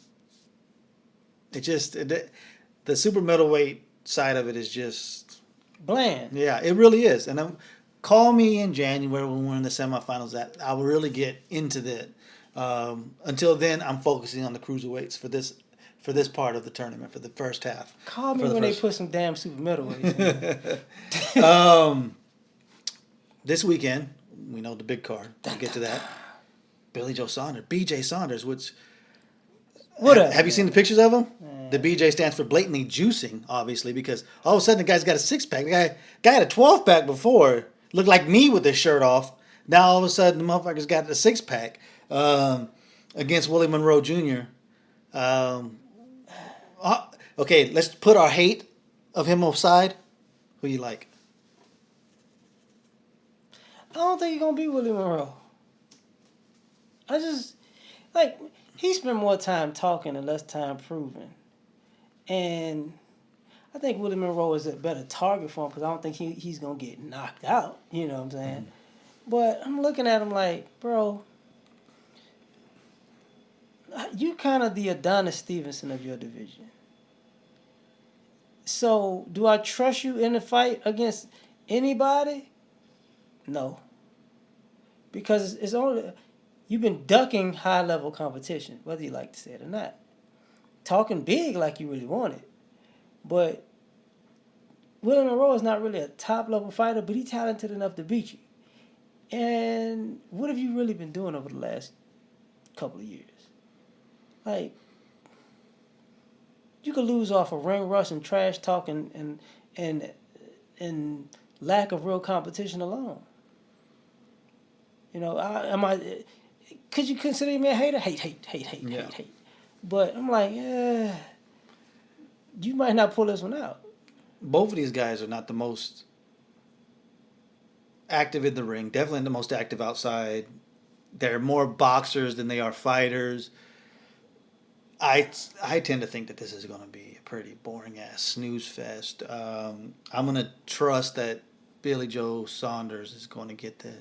the super middleweight side of it is just bland. Yeah, it really is. And call me in January when we're in the semifinals. That I will really get into that. Until then, I'm focusing on the cruiserweights for this part of the tournament for the first half. Call me when they put some damn super middleweights. This weekend, we know the big card. We'll get to that. Billy Joe Saunders, BJ Saunders, which. Have you seen the pictures of him? The BJ stands for blatantly juicing, obviously, because all of a sudden the guy's got a 6-pack. The guy had a 12-pack before. Looked like me with his shirt off. Now all of a sudden the motherfucker's got a 6-pack against Willie Monroe Jr. Okay, let's put our hate of him aside. Who you like? I don't think he's going to be Willie Monroe. I just, like... He spent more time talking and less time proving. And I think Willie Monroe is a better target for him because I don't think he's going to get knocked out. You know what I'm saying? Mm. But I'm looking at him like, bro, you kind of the Adonis Stevenson of your division. So do I trust you in a fight against anybody? No. Because it's only... You've been ducking high-level competition, whether you like to say it or not. Talking big like you really want it. But Willie Monroe is not really a top-level fighter, but he's talented enough to beat you. And what have you really been doing over the last couple of years? Like, you could lose off of ring rust and trash talk and lack of real competition alone. You know, could you consider me a hater? Hate. But I'm like, you might not pull this one out. Both of these guys are not the most active in the ring. Definitely the most active outside. They're more boxers than they are fighters. I tend to think that this is going to be a pretty boring-ass snooze fest. I'm going to trust that Billy Joe Saunders is going to get the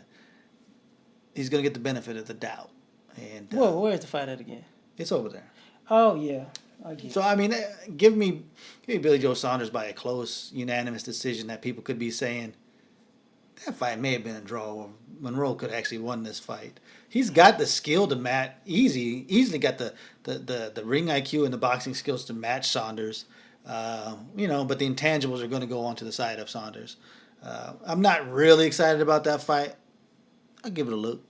benefit of the doubt. And where's the fight at again? It's over there. Oh yeah, I get it. So I mean, give me Billy Joe Saunders by a close, unanimous decision that people could be saying that fight may have been a draw. Or Monroe could have actually won this fight. He's got the skill to match easily got the ring IQ and the boxing skills to match Saunders. But the intangibles are going to go on to the side of Saunders. I'm not really excited about that fight. I'll give it a look.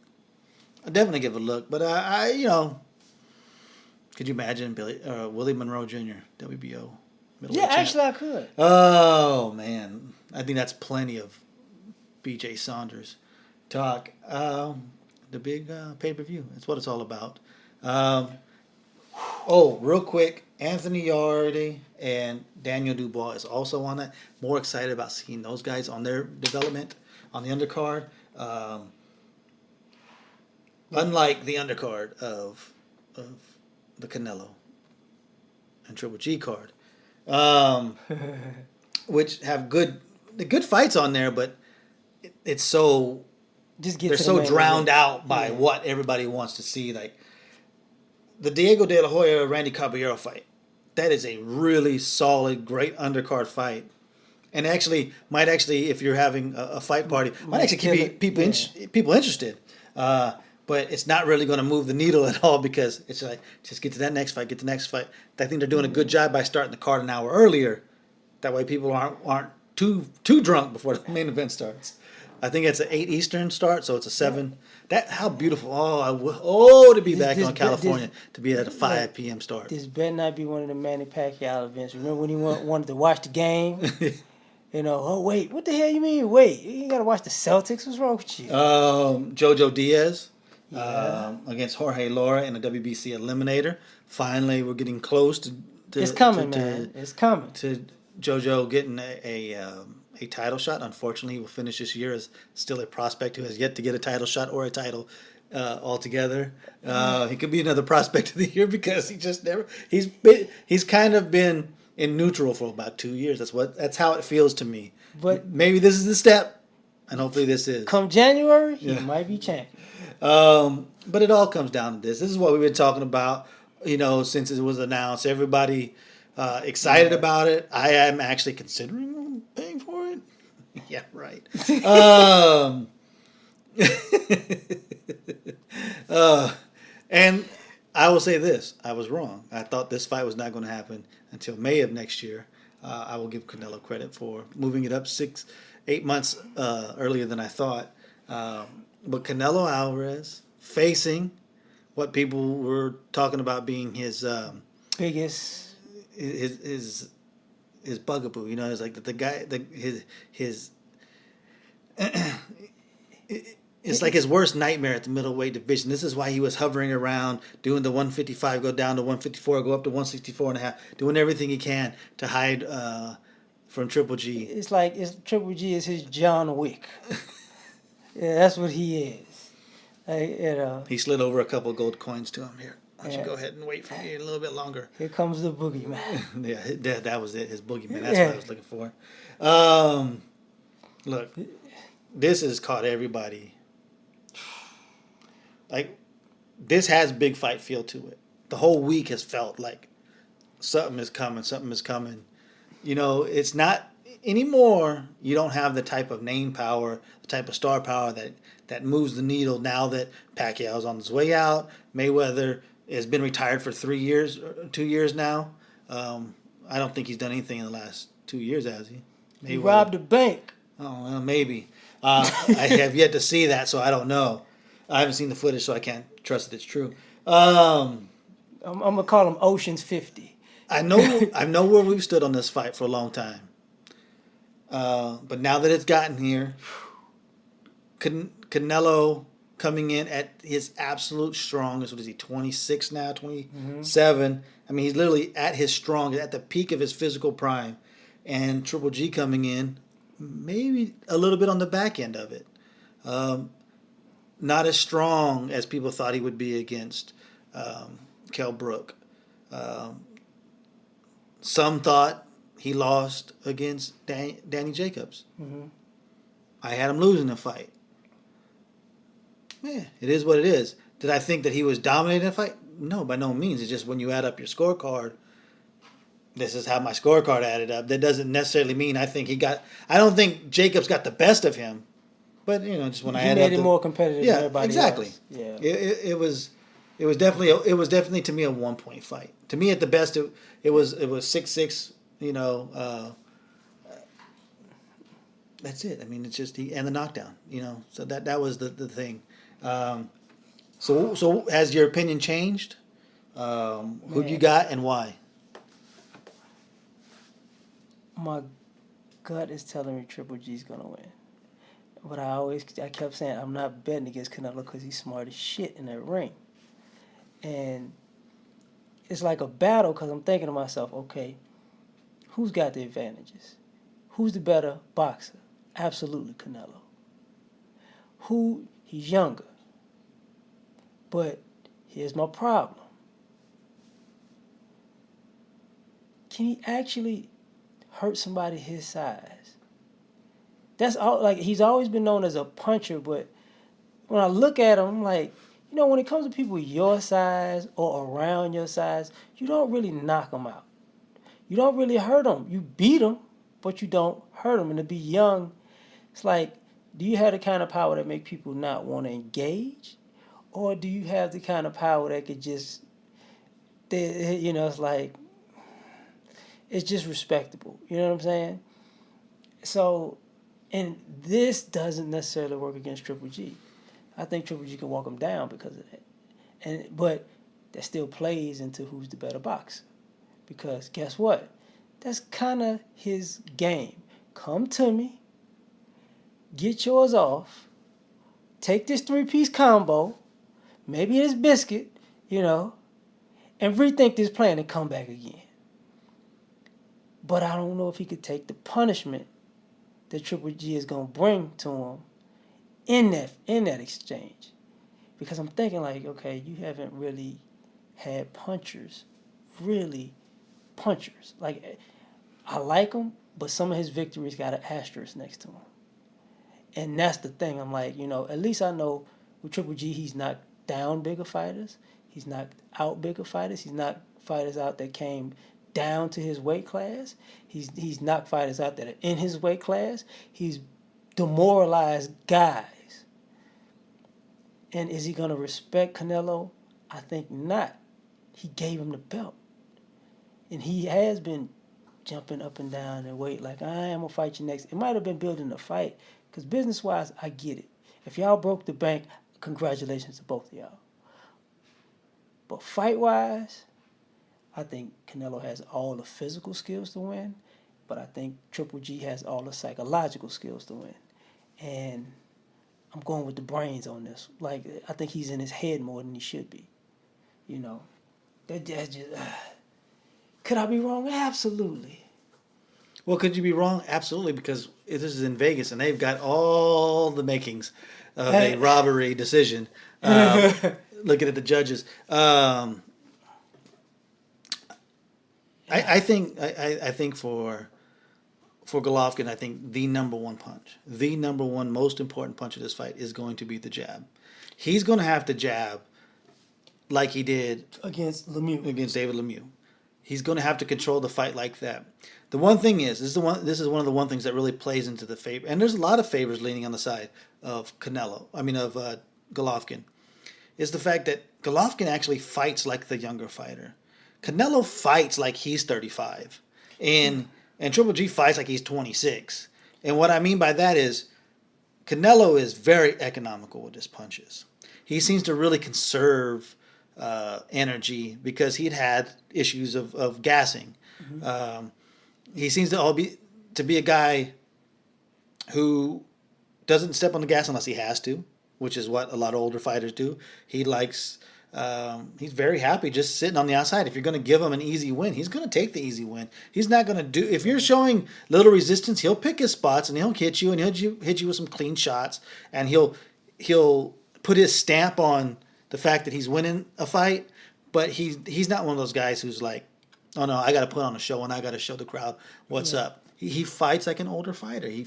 I'll definitely give it a look. But could you imagine Willie Monroe Jr. WBO? Yeah, actually I could. Oh man, I think that's plenty of BJ Saunders talk. The big pay-per-view. That's what it's all about. Real quick, Anthony Yarde and Daniel Dubois is also on that. More excited about seeing those guys on their development on the undercard. Unlike the undercard of the Canelo and Triple G card, which have good fights on there, but it's so they're so drowned out by what everybody wants to see. Like the Diego De La Hoya Randy Caballero fight, that is a really solid, great undercard fight. And might if you're having a fight party, might actually keep people interested. But it's not really going to move the needle at all because it's like, just get to that next fight, I think they're doing a good job by starting the card an hour earlier. That way people aren't too drunk before the main event starts. I think it's an 8 Eastern start, so it's a 7. How beautiful. To be back on California, to be at a 5 p.m. start. This better not be one of the Manny Pacquiao events. Remember when he wanted to watch the game? Wait, what the hell you mean? Wait, you got to watch the Celtics? What's wrong with you? Jojo Diaz. Against Jorge Lora in the WBC Eliminator. Finally, we're getting close to it's coming, man. It's coming. To Jojo getting a title shot. Unfortunately, he will finish this year as still a prospect who has yet to get a title shot or a title altogether. He could be another prospect of the year because he just never. He's kind of been in neutral for about 2 years. That's how it feels to me. But maybe this is the step. And hopefully this is. Come January, he Yeah. might be champion. But it all comes down to this. This is what we've been talking about, since it was announced. Everybody excited about it. I am actually considering paying for it. Yeah, right. And I will say this. I was wrong. I thought this fight was not going to happen until May of next year. I will give Canelo credit for moving it up 8 months earlier than I thought. But Canelo Alvarez facing what people were talking about being his biggest his bugaboo. It's like the guy his it's like his worst nightmare at the middleweight division. This is why he was hovering around, doing the 155, go down to 154, go up to 164 and a half, doing everything he can to hide from Triple G. It's like Triple G is his John Wick. Yeah, that's what he is. He slid over a couple of gold coins to him here. Why don't you go ahead and wait for me a little bit longer? Here comes the boogeyman. Yeah, that was it. His boogeyman. That's what I was looking for. Look, this has caught everybody. Like, this has big fight feel to it. The whole week has felt like something is coming. Something is coming. It's not anymore. You don't have the type of name power, the type of star power that moves the needle now that Pacquiao's on his way out. Mayweather has been retired for 2 years now. I don't think he's done anything in the last 2 years, has he? He robbed a bank. Oh, well, maybe. I have yet to see that, so I don't know. I haven't seen the footage, so I can't trust that it's true. I'm going to call him Ocean's 50. I know where we've stood on this fight for a long time. But now that it's gotten here, Canelo coming in at his absolute strongest. What is he, 26 now, 27? Mm-hmm. I mean, he's literally at his strongest, at the peak of his physical prime. And Triple G coming in, maybe a little bit on the back end of it. Not as strong as people thought he would be against Kell Brook. Some thought he lost against Danny Jacobs. Mm-hmm. I had him losing the fight. Yeah, it is what it is. Did I think that he was dominating the fight? No, by no means. It's just when you add up your scorecard, this is how my scorecard added up. That doesn't necessarily mean I don't think Jacobs got the best of him. But just when I added up, made it more competitive than everybody exactly. else. Yeah, it was definitely to me a 1-point fight. To me, at the best, it was 6-6. That's it. I mean, it's just and the knockdown. So that was the thing. So has your opinion changed? Who you got and why? My gut is telling me Triple G's gonna win. But I kept saying I'm not betting against Canelo because he's smart as shit in that ring. And it's like a battle because I'm thinking to myself, okay, who's got the advantages? Who's the better boxer? Absolutely Canelo. He's younger. But here's my problem. Can he actually hurt somebody his size? That's all. Like, he's always been known as a puncher, but when I look at him, I'm like, when it comes to people your size or around your size, you don't really knock them out. You don't really hurt them. You beat them, but you don't hurt them. And to be young, it's like, do you have the kind of power that make people not want to engage, or do you have the kind of power that could just, it's like, it's just respectable. You know what I'm saying? So. And this doesn't necessarily work against Triple G. I think Triple G can walk him down because of that. But that still plays into who's the better boxer. Because guess what? That's kind of his game. Come to me, get yours off, take this 3-piece combo, maybe this biscuit, and rethink this plan and come back again. But I don't know if he could take the punishment that Triple G is gonna bring to him in that exchange, because I'm thinking like, okay, you haven't really had punchers. Like, I like him, but some of his victories got an asterisk next to him, And that's the thing. I'm like, at least I know with Triple G, he's knocked down bigger fighters. He's knocked out bigger fighters. He's knocked fighters out that came down to his weight class. He's knocked fighters out that are in his weight class. He's demoralized guys. And is he going to respect Canelo? I think not. He gave him the belt. And he has been jumping up and down in weight like, I'm going to fight you next. It might have been building a fight. Because business-wise, I get it. If y'all broke the bank, congratulations to both of y'all. But fight-wise, I think Canelo has all the physical skills to win. But I think Triple G has all the psychological skills to win. And I'm going with the brains on this. Like, I think he's in his head more than he should be. That's just... Could I be wrong? Absolutely. Well, could you be wrong? Absolutely, because this is in Vegas, and they've got all the makings of a robbery decision. Looking at the judges, I think for Golovkin, I think the number one punch, the number one most important punch of this fight is going to be the jab. He's going to have to jab like he did against David Lemieux. He's going to have to control the fight like that. The one thing is, this is one of the one things that really plays into the favor, and there's a lot of favors leaning on the side of Golovkin, is the fact that Golovkin actually fights like the younger fighter. Canelo fights like he's 35, and Triple G fights like he's 26. And what I mean by that is, Canelo is very economical with his punches. He seems to really conserve energy because he'd had issues of gassing. Mm-hmm. He seems to be a guy who doesn't step on the gas unless he has to, which is what a lot of older fighters do. He likes, he's very happy just sitting on the outside. If you're going to give him an easy win, he's going to take the easy win. He's not going to do, if you're showing little resistance, he'll pick his spots and he'll hit you, and he'll hit you with some clean shots, and he'll put his stamp on the fact that he's winning a fight. But he's not one of those guys who's like, oh no, I got to put on a show and I got to show the crowd what's up. He fights like an older fighter. He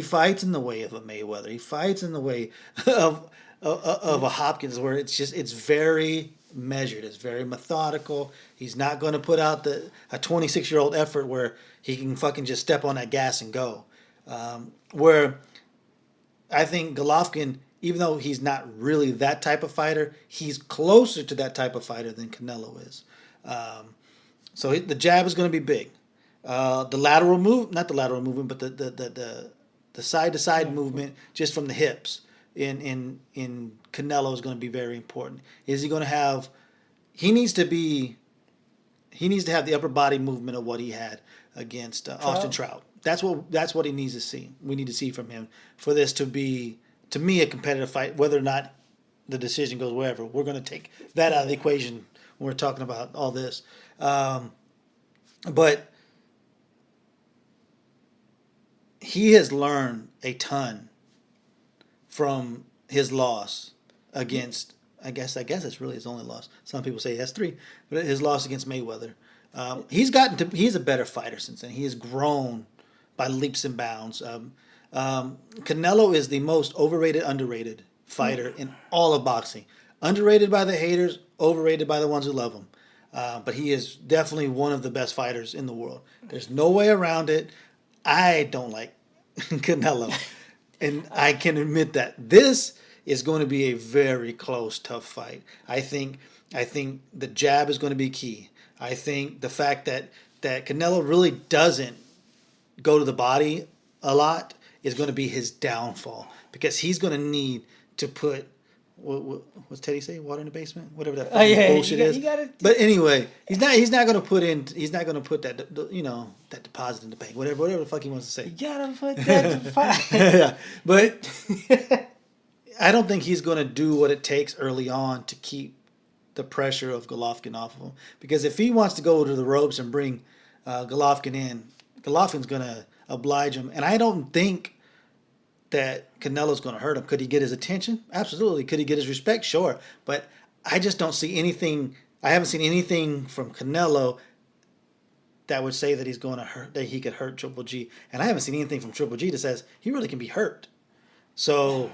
fights in the way of a Mayweather. He fights in the way of a Hopkins, where it's very measured. It's very methodical. He's not going to put out a 26-year-old effort where he can fucking just step on that gas and go. Where I think Golovkin, even though he's not really that type of fighter, he's closer to that type of fighter than Canelo is. So the jab is going to be big. The lateral move, not the lateral movement, but the side to side movement just from the hips in Canelo is going to be very important. Is he going to have? He needs to have the upper body movement of what he had against Austin Trout. That's what he needs to see. We need to see from him for this to be, to me, a competitive fight. Whether or not the decision goes wherever, we're going to take that out of the equation when we're talking about all this. But he has learned a ton from his loss against, I guess it's really his only loss. Some people say he has 3, but his loss against Mayweather. He's a better fighter since then. He has grown by leaps and bounds. Canelo is the most overrated, underrated fighter in all of boxing. Underrated by the haters, overrated by the ones who love him. But he is definitely one of the best fighters in the world. There's no way around it. I don't like Canelo. And I can admit that. This is going to be a very close, tough fight. I think the jab is going to be key. I think the fact that Canelo really doesn't go to the body a lot is going to be his downfall, because he's going to need to put, what's Teddy say? Water in the basement, whatever that bullshit is. But anyway, he's not going to put that that deposit in the bank, whatever the fuck he wants to say. You gotta put that deposit. Yeah, but I don't think he's going to do what it takes early on to keep the pressure of Golovkin off of him. Because if he wants to go to the ropes and bring Golovkin in, Golovkin's going to oblige him. And I don't think that Canelo's going to hurt him. Could he get his attention? Absolutely. Could he get his respect? Sure. But I just don't see anything. I haven't seen anything from Canelo that would say that he's going to hurt, that he could hurt Triple G. And I haven't seen anything from Triple G that says he really can be hurt. So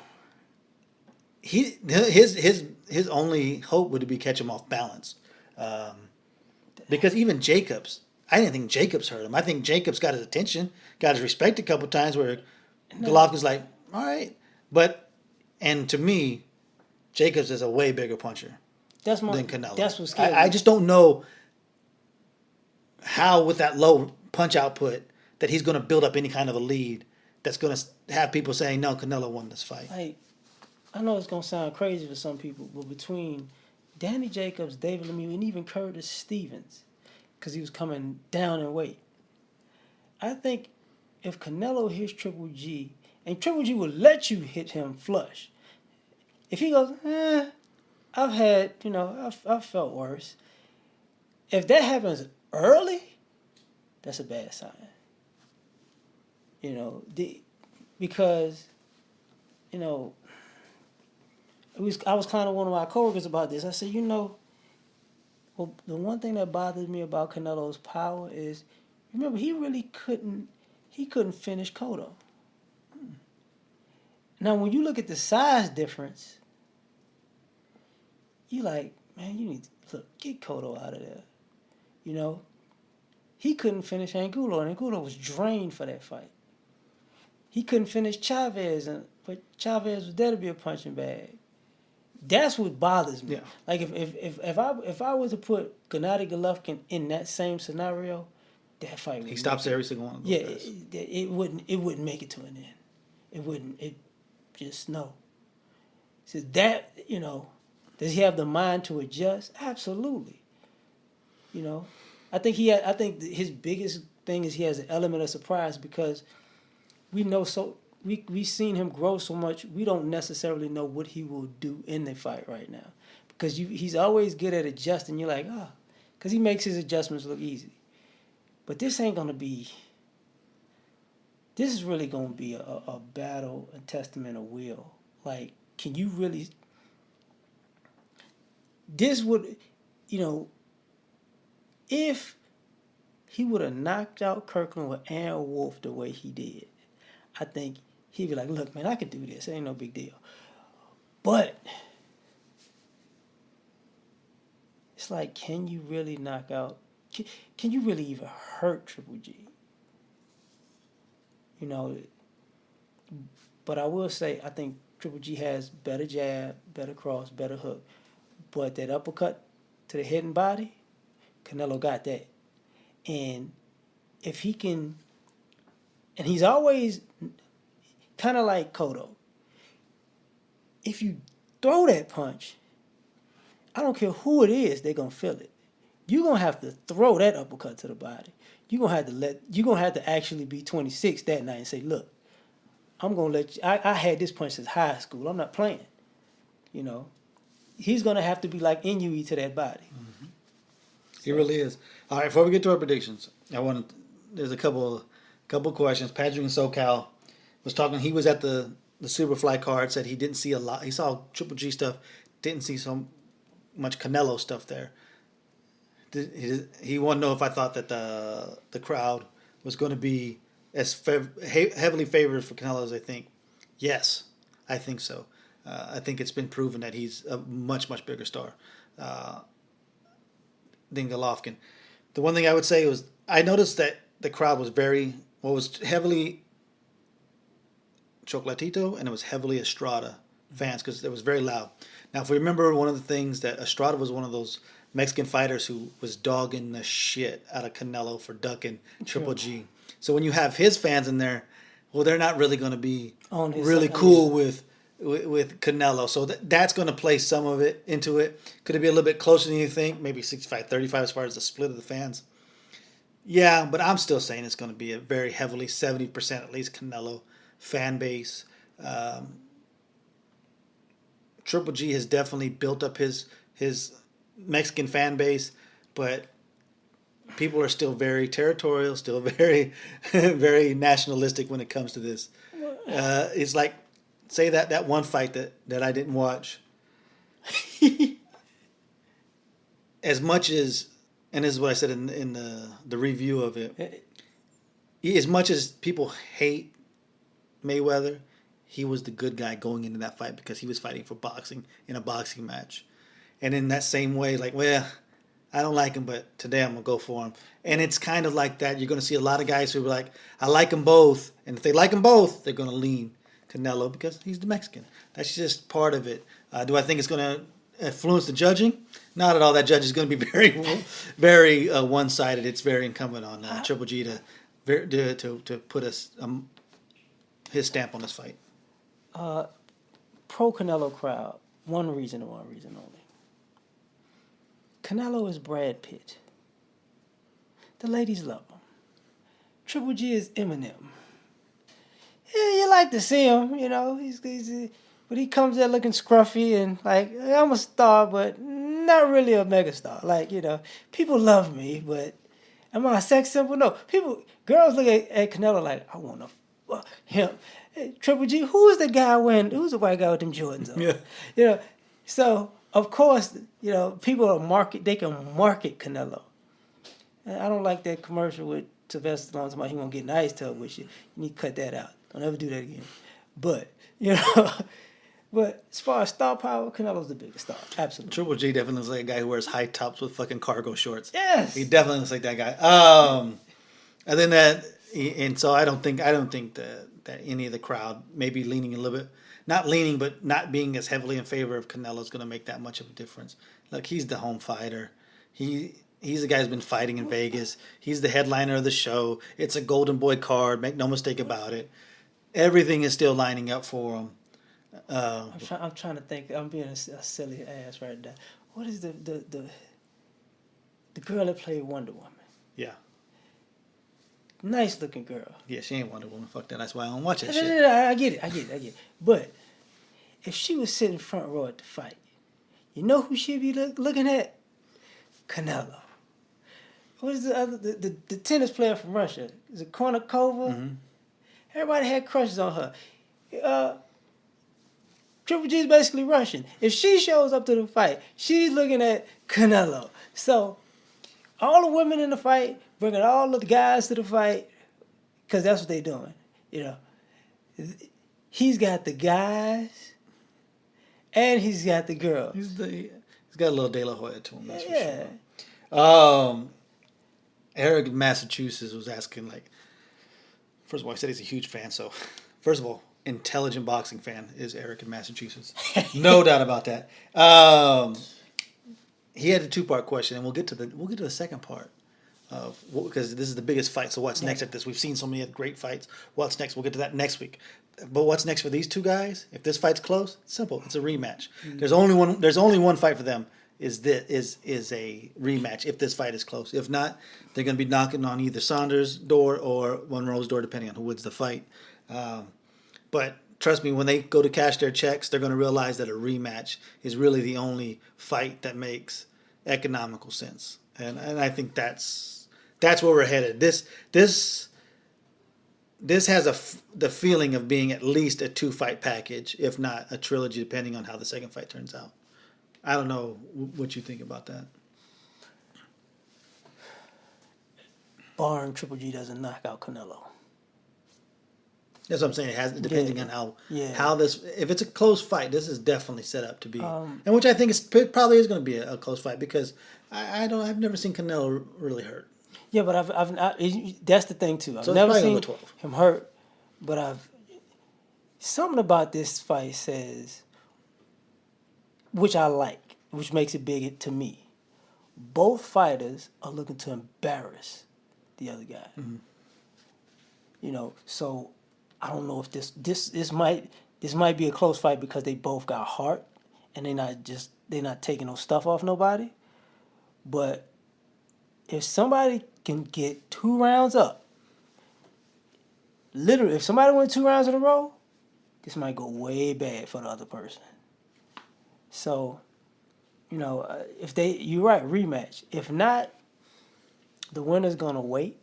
his only hope would be catch him off balance, because even Jacobs, I didn't think Jacobs hurt him. I think Jacobs got his attention, got his respect a couple times where Golovkin's like, all right, and to me, Jacobs is a way bigger puncher than Canelo. That's what's scary. I just don't know how with that low punch output that he's going to build up any kind of a lead that's going to have people saying, no, Canelo won this fight. Like, I know it's going to sound crazy for some people, but between Danny Jacobs, David Lemieux, and even Curtis Stevens, because he was coming down in weight, I think if Canelo hits Triple G, and Triple G will let you hit him flush, if he goes, I've had, I've felt worse. If that happens early, that's a bad sign. Because, I was kind of one of my coworkers about this. I said, well, the one thing that bothers me about Canelo's power is, remember, he couldn't finish Cotto. Now, when you look at the size difference, you like, man, you need to get Cotto out of there. He couldn't finish Angulo, and Angulo was drained for that fight. He couldn't finish Chavez, but Chavez was there to be a punching bag. That's what bothers me. Yeah. Like if I was to put Gennady Golovkin in that same scenario, that fight would. He stops every single one of those guys. It wouldn't make it to an end. It wouldn't. It just no. So that does he have the mind to adjust? Absolutely. I think his biggest thing is he has an element of surprise because we've seen him grow so much. We don't necessarily know what he will do in the fight right now because he's always good at adjusting. You're like, because he makes his adjustments look easy. But this ain't gonna be. This is really gonna be a battle, a testament of will. Like, can you really? This would, if he would have knocked out Kirkland with Aaron Wolf the way he did, I think he'd be like, look, man, I could do this. It ain't no big deal. But it's like, can you really knock out, can you really even hurt Triple G? But I will say, I think Triple G has better jab, better cross, better hook. But that uppercut to the head and body, Canelo got that. And if he can, and he's always kind of like Cotto. If you throw that punch, I don't care who it is, they're going to feel it. You're going to have to throw that uppercut to the body. You're going to have to actually be 26 that night and say, look, I'm going to let you, I had this punch since high school. I'm not playing. He's going to have to be like Inuit to that body. Mm-hmm. He really is. All right, before we get to our predictions, there's a couple questions. Patrick in SoCal was talking. He was at the Superfly card, said he didn't see a lot. He saw Triple G stuff, didn't see so much Canelo stuff there. He wanted to know if I thought that the crowd was going to be as heavily favored for Canelo as I think. Yes, I think so. I think it's been proven that he's a much, much bigger star than Golovkin. The one thing I would say was I noticed that the crowd was was heavily Chocolatito and it was heavily Estrada fans because it was very loud. Now, if we remember, one of the things that Estrada was one of those Mexican fighters who was dogging the shit out of Canelo for ducking Triple G. So when you have his fans in there, well, they're not really going to be really cool with Canelo. So that's going to play some of it into it. Could it be a little bit closer than you think? Maybe 65-35 as far as the split of the fans. Yeah, but I'm still saying it's going to be a very heavily 70% at least Canelo fan base. Triple G has definitely built up his Mexican fan base, but people are still very territorial, still very, very nationalistic when it comes to this. It's like, say that one fight that I didn't watch. As much as, and this is what I said in the review of it, as much as people hate Mayweather, he was the good guy going into that fight because he was fighting for boxing in a boxing match. And in that same way, like, well, I don't like him, but today I'm going to go for him. And it's kind of like that. You're going to see a lot of guys who are like, I like them both. And if they like them both, they're going to lean Canelo because he's the Mexican. That's just part of it. Do I think it's going to influence the judging? Not at all. That judge is going to be very, very one-sided. It's very incumbent on Triple G to put his stamp on this fight. Pro Canelo crowd, one reason and one reason only. Canelo is Brad Pitt. The ladies love him. Triple G is Eminem. Yeah, you like to see him, you know. But he comes there looking scruffy and like, I'm a star, but not really a megastar. Like, you know, people love me, but am I a sex symbol? No. Girls look at Canelo like, I want to fuck him. Hey, Triple G, who's the white guy with them Jordans on? Yeah. You know, so of course, you know, people they can market Canelo. And I don't like that commercial with Sylvester Stallone talking about he won't get in the ice tub with you. You need to cut that out. Don't ever do that again. But, you know, but as far as star power, Canelo's the biggest star. Absolutely. Triple G definitely looks like a guy who wears high tops with fucking cargo shorts. Yes. He definitely looks like that guy. And then and so I don't think that any of the crowd maybe leaning a little bit, not leaning, but not being as heavily in favor of Canelo is going to make that much of a difference. Look, he's the home fighter. He's the guy who's been fighting in Vegas. He's the headliner of the show. It's a Golden Boy card. Make no mistake about it. Everything is still lining up for him. I'm trying to think. I'm being a silly ass right now. What is the girl that played Wonder Woman? Yeah. Nice looking girl. Yeah, she ain't Wonder Woman. Fuck that. That's why I don't watch that shit. No, I get it. But if she was sitting front row at the fight, you know who she'd be looking at? Canelo. What is the other the tennis player from Russia? Is it Kornikova? Mm-hmm. Everybody had crushes on her. Triple G is basically Russian. If she shows up to the fight, she's looking at Canelo. So all the women in the fight, bringing all the guys to the fight, because that's what they're doing. You know, he's got the guys, and he's got the girls. He's got a little De La Hoya to him. That's yeah. For sure. Eric in Massachusetts was asking, like, first of all, he said he's a huge fan. So, first of all, intelligent boxing fan is Eric in Massachusetts. No doubt about that. He had a two-part question, and we'll get to the second part of because this is the biggest fight. So what's next at this? We've seen so many great fights. What's next? We'll get to that next week. But what's next for these two guys? If this fight's close, it's simple. It's a rematch. Mm-hmm. There's only one fight for them. Is a rematch if this fight is close. If not, they're going to be knocking on either Saunders' door or Monroe's door, depending on who wins the fight. But trust me, when they go to cash their checks, they're going to realize that a rematch is really the only fight that makes economical sense. And I think that's where we're headed. This has the feeling of being at least a 2-fight package, if not a trilogy, depending on how the second fight turns out. I don't know what you think about that. Barring Triple G doesn't knock out Canelo. That's what I'm saying. It has depending on how this. If it's a close fight, this is definitely set up to be, and which I think it probably is going to be a close fight because I've never seen Canelo really hurt. Yeah, but that's the thing too. I've never seen him hurt, but something about this fight says, which I like, which makes it big to me. Both fighters are looking to embarrass the other guy. Mm-hmm. You know, so I don't know if this might be a close fight because they both got heart and they're not taking no stuff off nobody. But if somebody can get 2 rounds up, literally, if somebody wins 2 rounds in a row, this might go way bad for the other person. So, you know, you're right, rematch. If not, the winner's gonna wait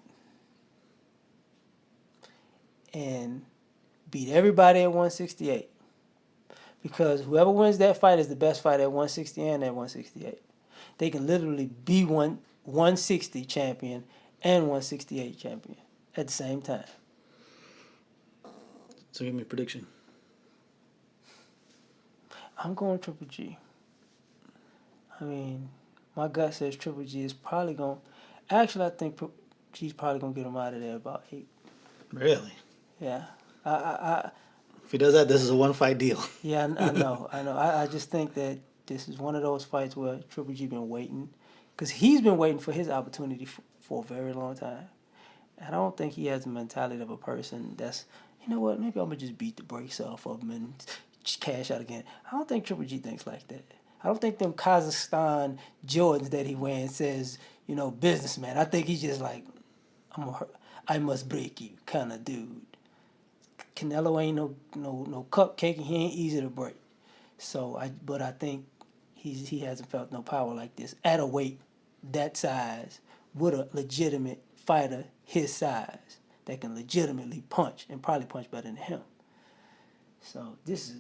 and beat everybody at 168. Because whoever wins that fight is the best fight at 160 and at 168. They can literally be 160 champion and 168 champion at the same time. So give me a prediction. I'm going Triple G. I mean, my gut says Triple G is probably going. Actually, I think G's probably going to get him out of there about 8. Really? Yeah. I If he does that, this is a one-fight deal. Yeah, I know. I just think that this is one of those fights where Triple G been waiting, because he's been waiting for his opportunity for a very long time. And I don't think he has the mentality of a person that's, you know what, maybe I'm going to just beat the brakes off of him and just cash out again. I don't think Triple G thinks like that. I don't think them Kazakhstan Jordans that he wearing says, businessman. I think he's just like, I must break you kind of dude. Canelo ain't no cupcake, and he ain't easy to break. But I think he hasn't felt no power like this at a weight that size with a legitimate fighter his size that can legitimately punch and probably punch better than him. So this is,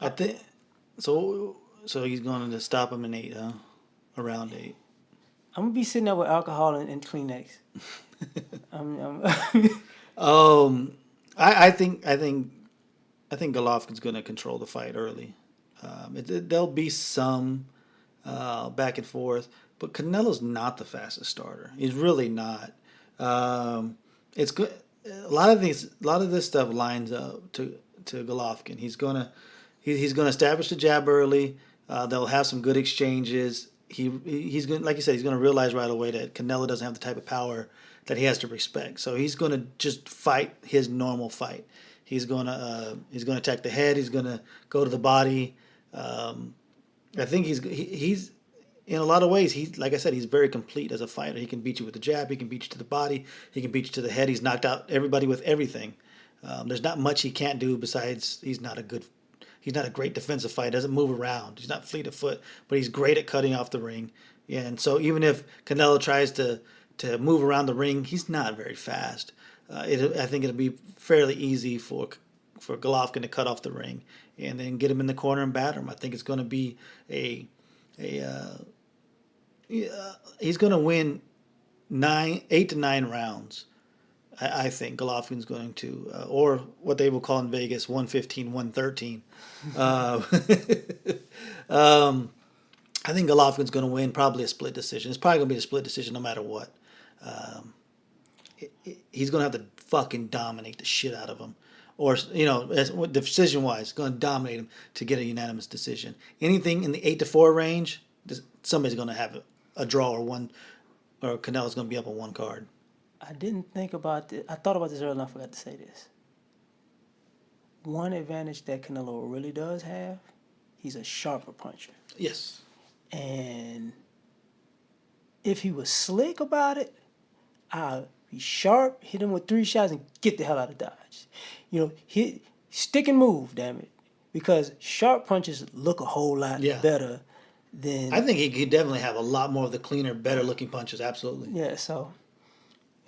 I think so. So he's going to stop him in 8, huh? Around 8. I'm gonna be sitting there with alcohol and Kleenex. I think Golovkin's going to control the fight early. There'll be some back and forth, but Canelo's not the fastest starter. He's really not. It's good. A lot of this stuff lines up to Golovkin. He's gonna establish the jab early. They'll have some good exchanges. He's going, like you said, he's going to realize right away that Canelo doesn't have the type of power that he has to respect. So he's going to just fight his normal fight. He's going to attack the head. He's going to go to the body. I think he's in a lot of ways. Like I said, he's very complete as a fighter. He can beat you with the jab. He can beat you to the body. He can beat you to the head. He's knocked out everybody with everything. There's not much he can't do besides he's not a great defensive fighter. Doesn't move around. He's not fleet of foot, but he's great at cutting off the ring. Yeah, and so even if Canelo tries to move around the ring, he's not very fast. I think it'll be fairly easy for Golovkin to cut off the ring and then get him in the corner and batter him. I think it's going to be he's going to win 8 to 9 rounds. I think Golovkin's going to, or what they will call in Vegas, 115, 113. I think Golovkin's going to win probably a split decision. It's probably going to be a split decision no matter what. He's going to have to fucking dominate the shit out of him. Or, decision-wise, going to dominate him to get a unanimous decision. Anything in the 8 to 4 range, somebody's going to have a draw or Canelo's going to be up on one card. I didn't think about this. I thought about this earlier and I forgot to say this. One advantage that Canelo really does have, he's a sharper puncher. Yes. And if he was slick about it, I'll be sharp, hit him with 3 shots, and get the hell out of Dodge. Hit, stick and move, damn it. Because sharp punches look a whole lot better than... I think he could definitely have a lot more of the cleaner, better-looking punches, absolutely. Yeah, so...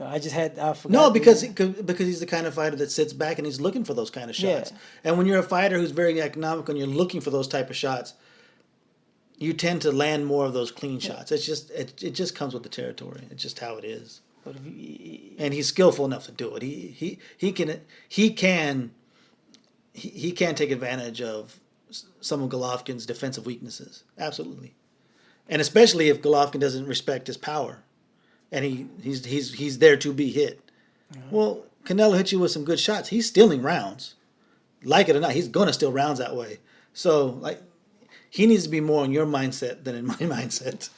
I forgot. No, because he's the kind of fighter that sits back and he's looking for those kind of shots. Yeah. And when you're a fighter who's very economical and you're looking for those type of shots, you tend to land more of those clean shots. It's just it just comes with the territory. It's just how it is. And he's skillful enough to do it. He can take advantage of some of Golovkin's defensive weaknesses. Absolutely. And especially if Golovkin doesn't respect his power. And he's there to be hit. Mm-hmm. Well, Canelo hit you with some good shots. He's stealing rounds. Like it or not, he's going to steal rounds that way. So, he needs to be more in your mindset than in my mindset.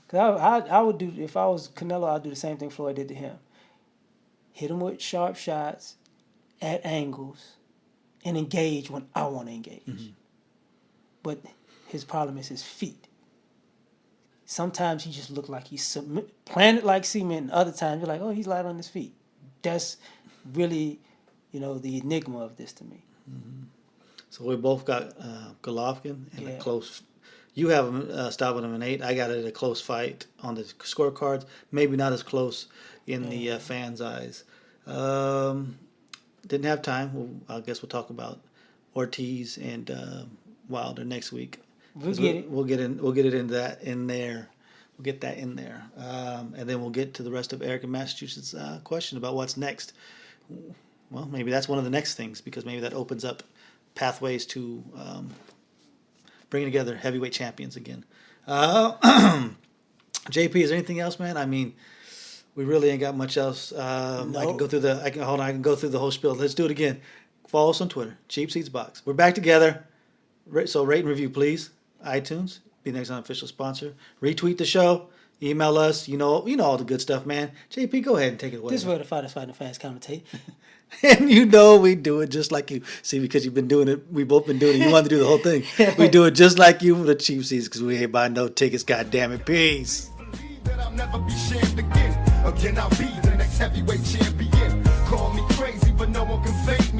Cause I would do, if I was Canelo, I'd do the same thing Floyd did to him. Hit him with sharp shots at angles and engage when I want to engage. Mm-hmm. But his problem is his feet. Sometimes he just looked like he's planted like cement, and other times you're like, oh, he's light on his feet. That's really, the enigma of this to me. Mm-hmm. So we both got Golovkin in a close. You have him stopping him in 8. I got it a close fight on the scorecards. Maybe not as close in the fans' eyes. Didn't have time. I guess we'll talk about Ortiz and Wilder next week. We'll get that in there. And then we'll get to the rest of Eric in Massachusetts' question about what's next. Well, maybe that's one of the next things because maybe that opens up pathways to bringing together heavyweight champions again. JP, is there anything else, man? I mean, we really ain't got much else. I can go through I can go through the whole spiel. Let's do it again. Follow us on Twitter, Cheap Seats Box. We're back together. So rate and review, please. iTunes, be the next unofficial sponsor. Retweet the show. Email us. You know all the good stuff, man. JP, go ahead and take it away. This is where the fighters fighting fans commentate. And we do it just like you. See, because you've been doing it. We both been doing it. You wanted to do the whole thing. We do it just like you for the cheap seats because we ain't buying no tickets. God damn it. Peace. That I'll never be shamed again. Again, I'll be the next heavyweight champion. Call me crazy, but no one can fake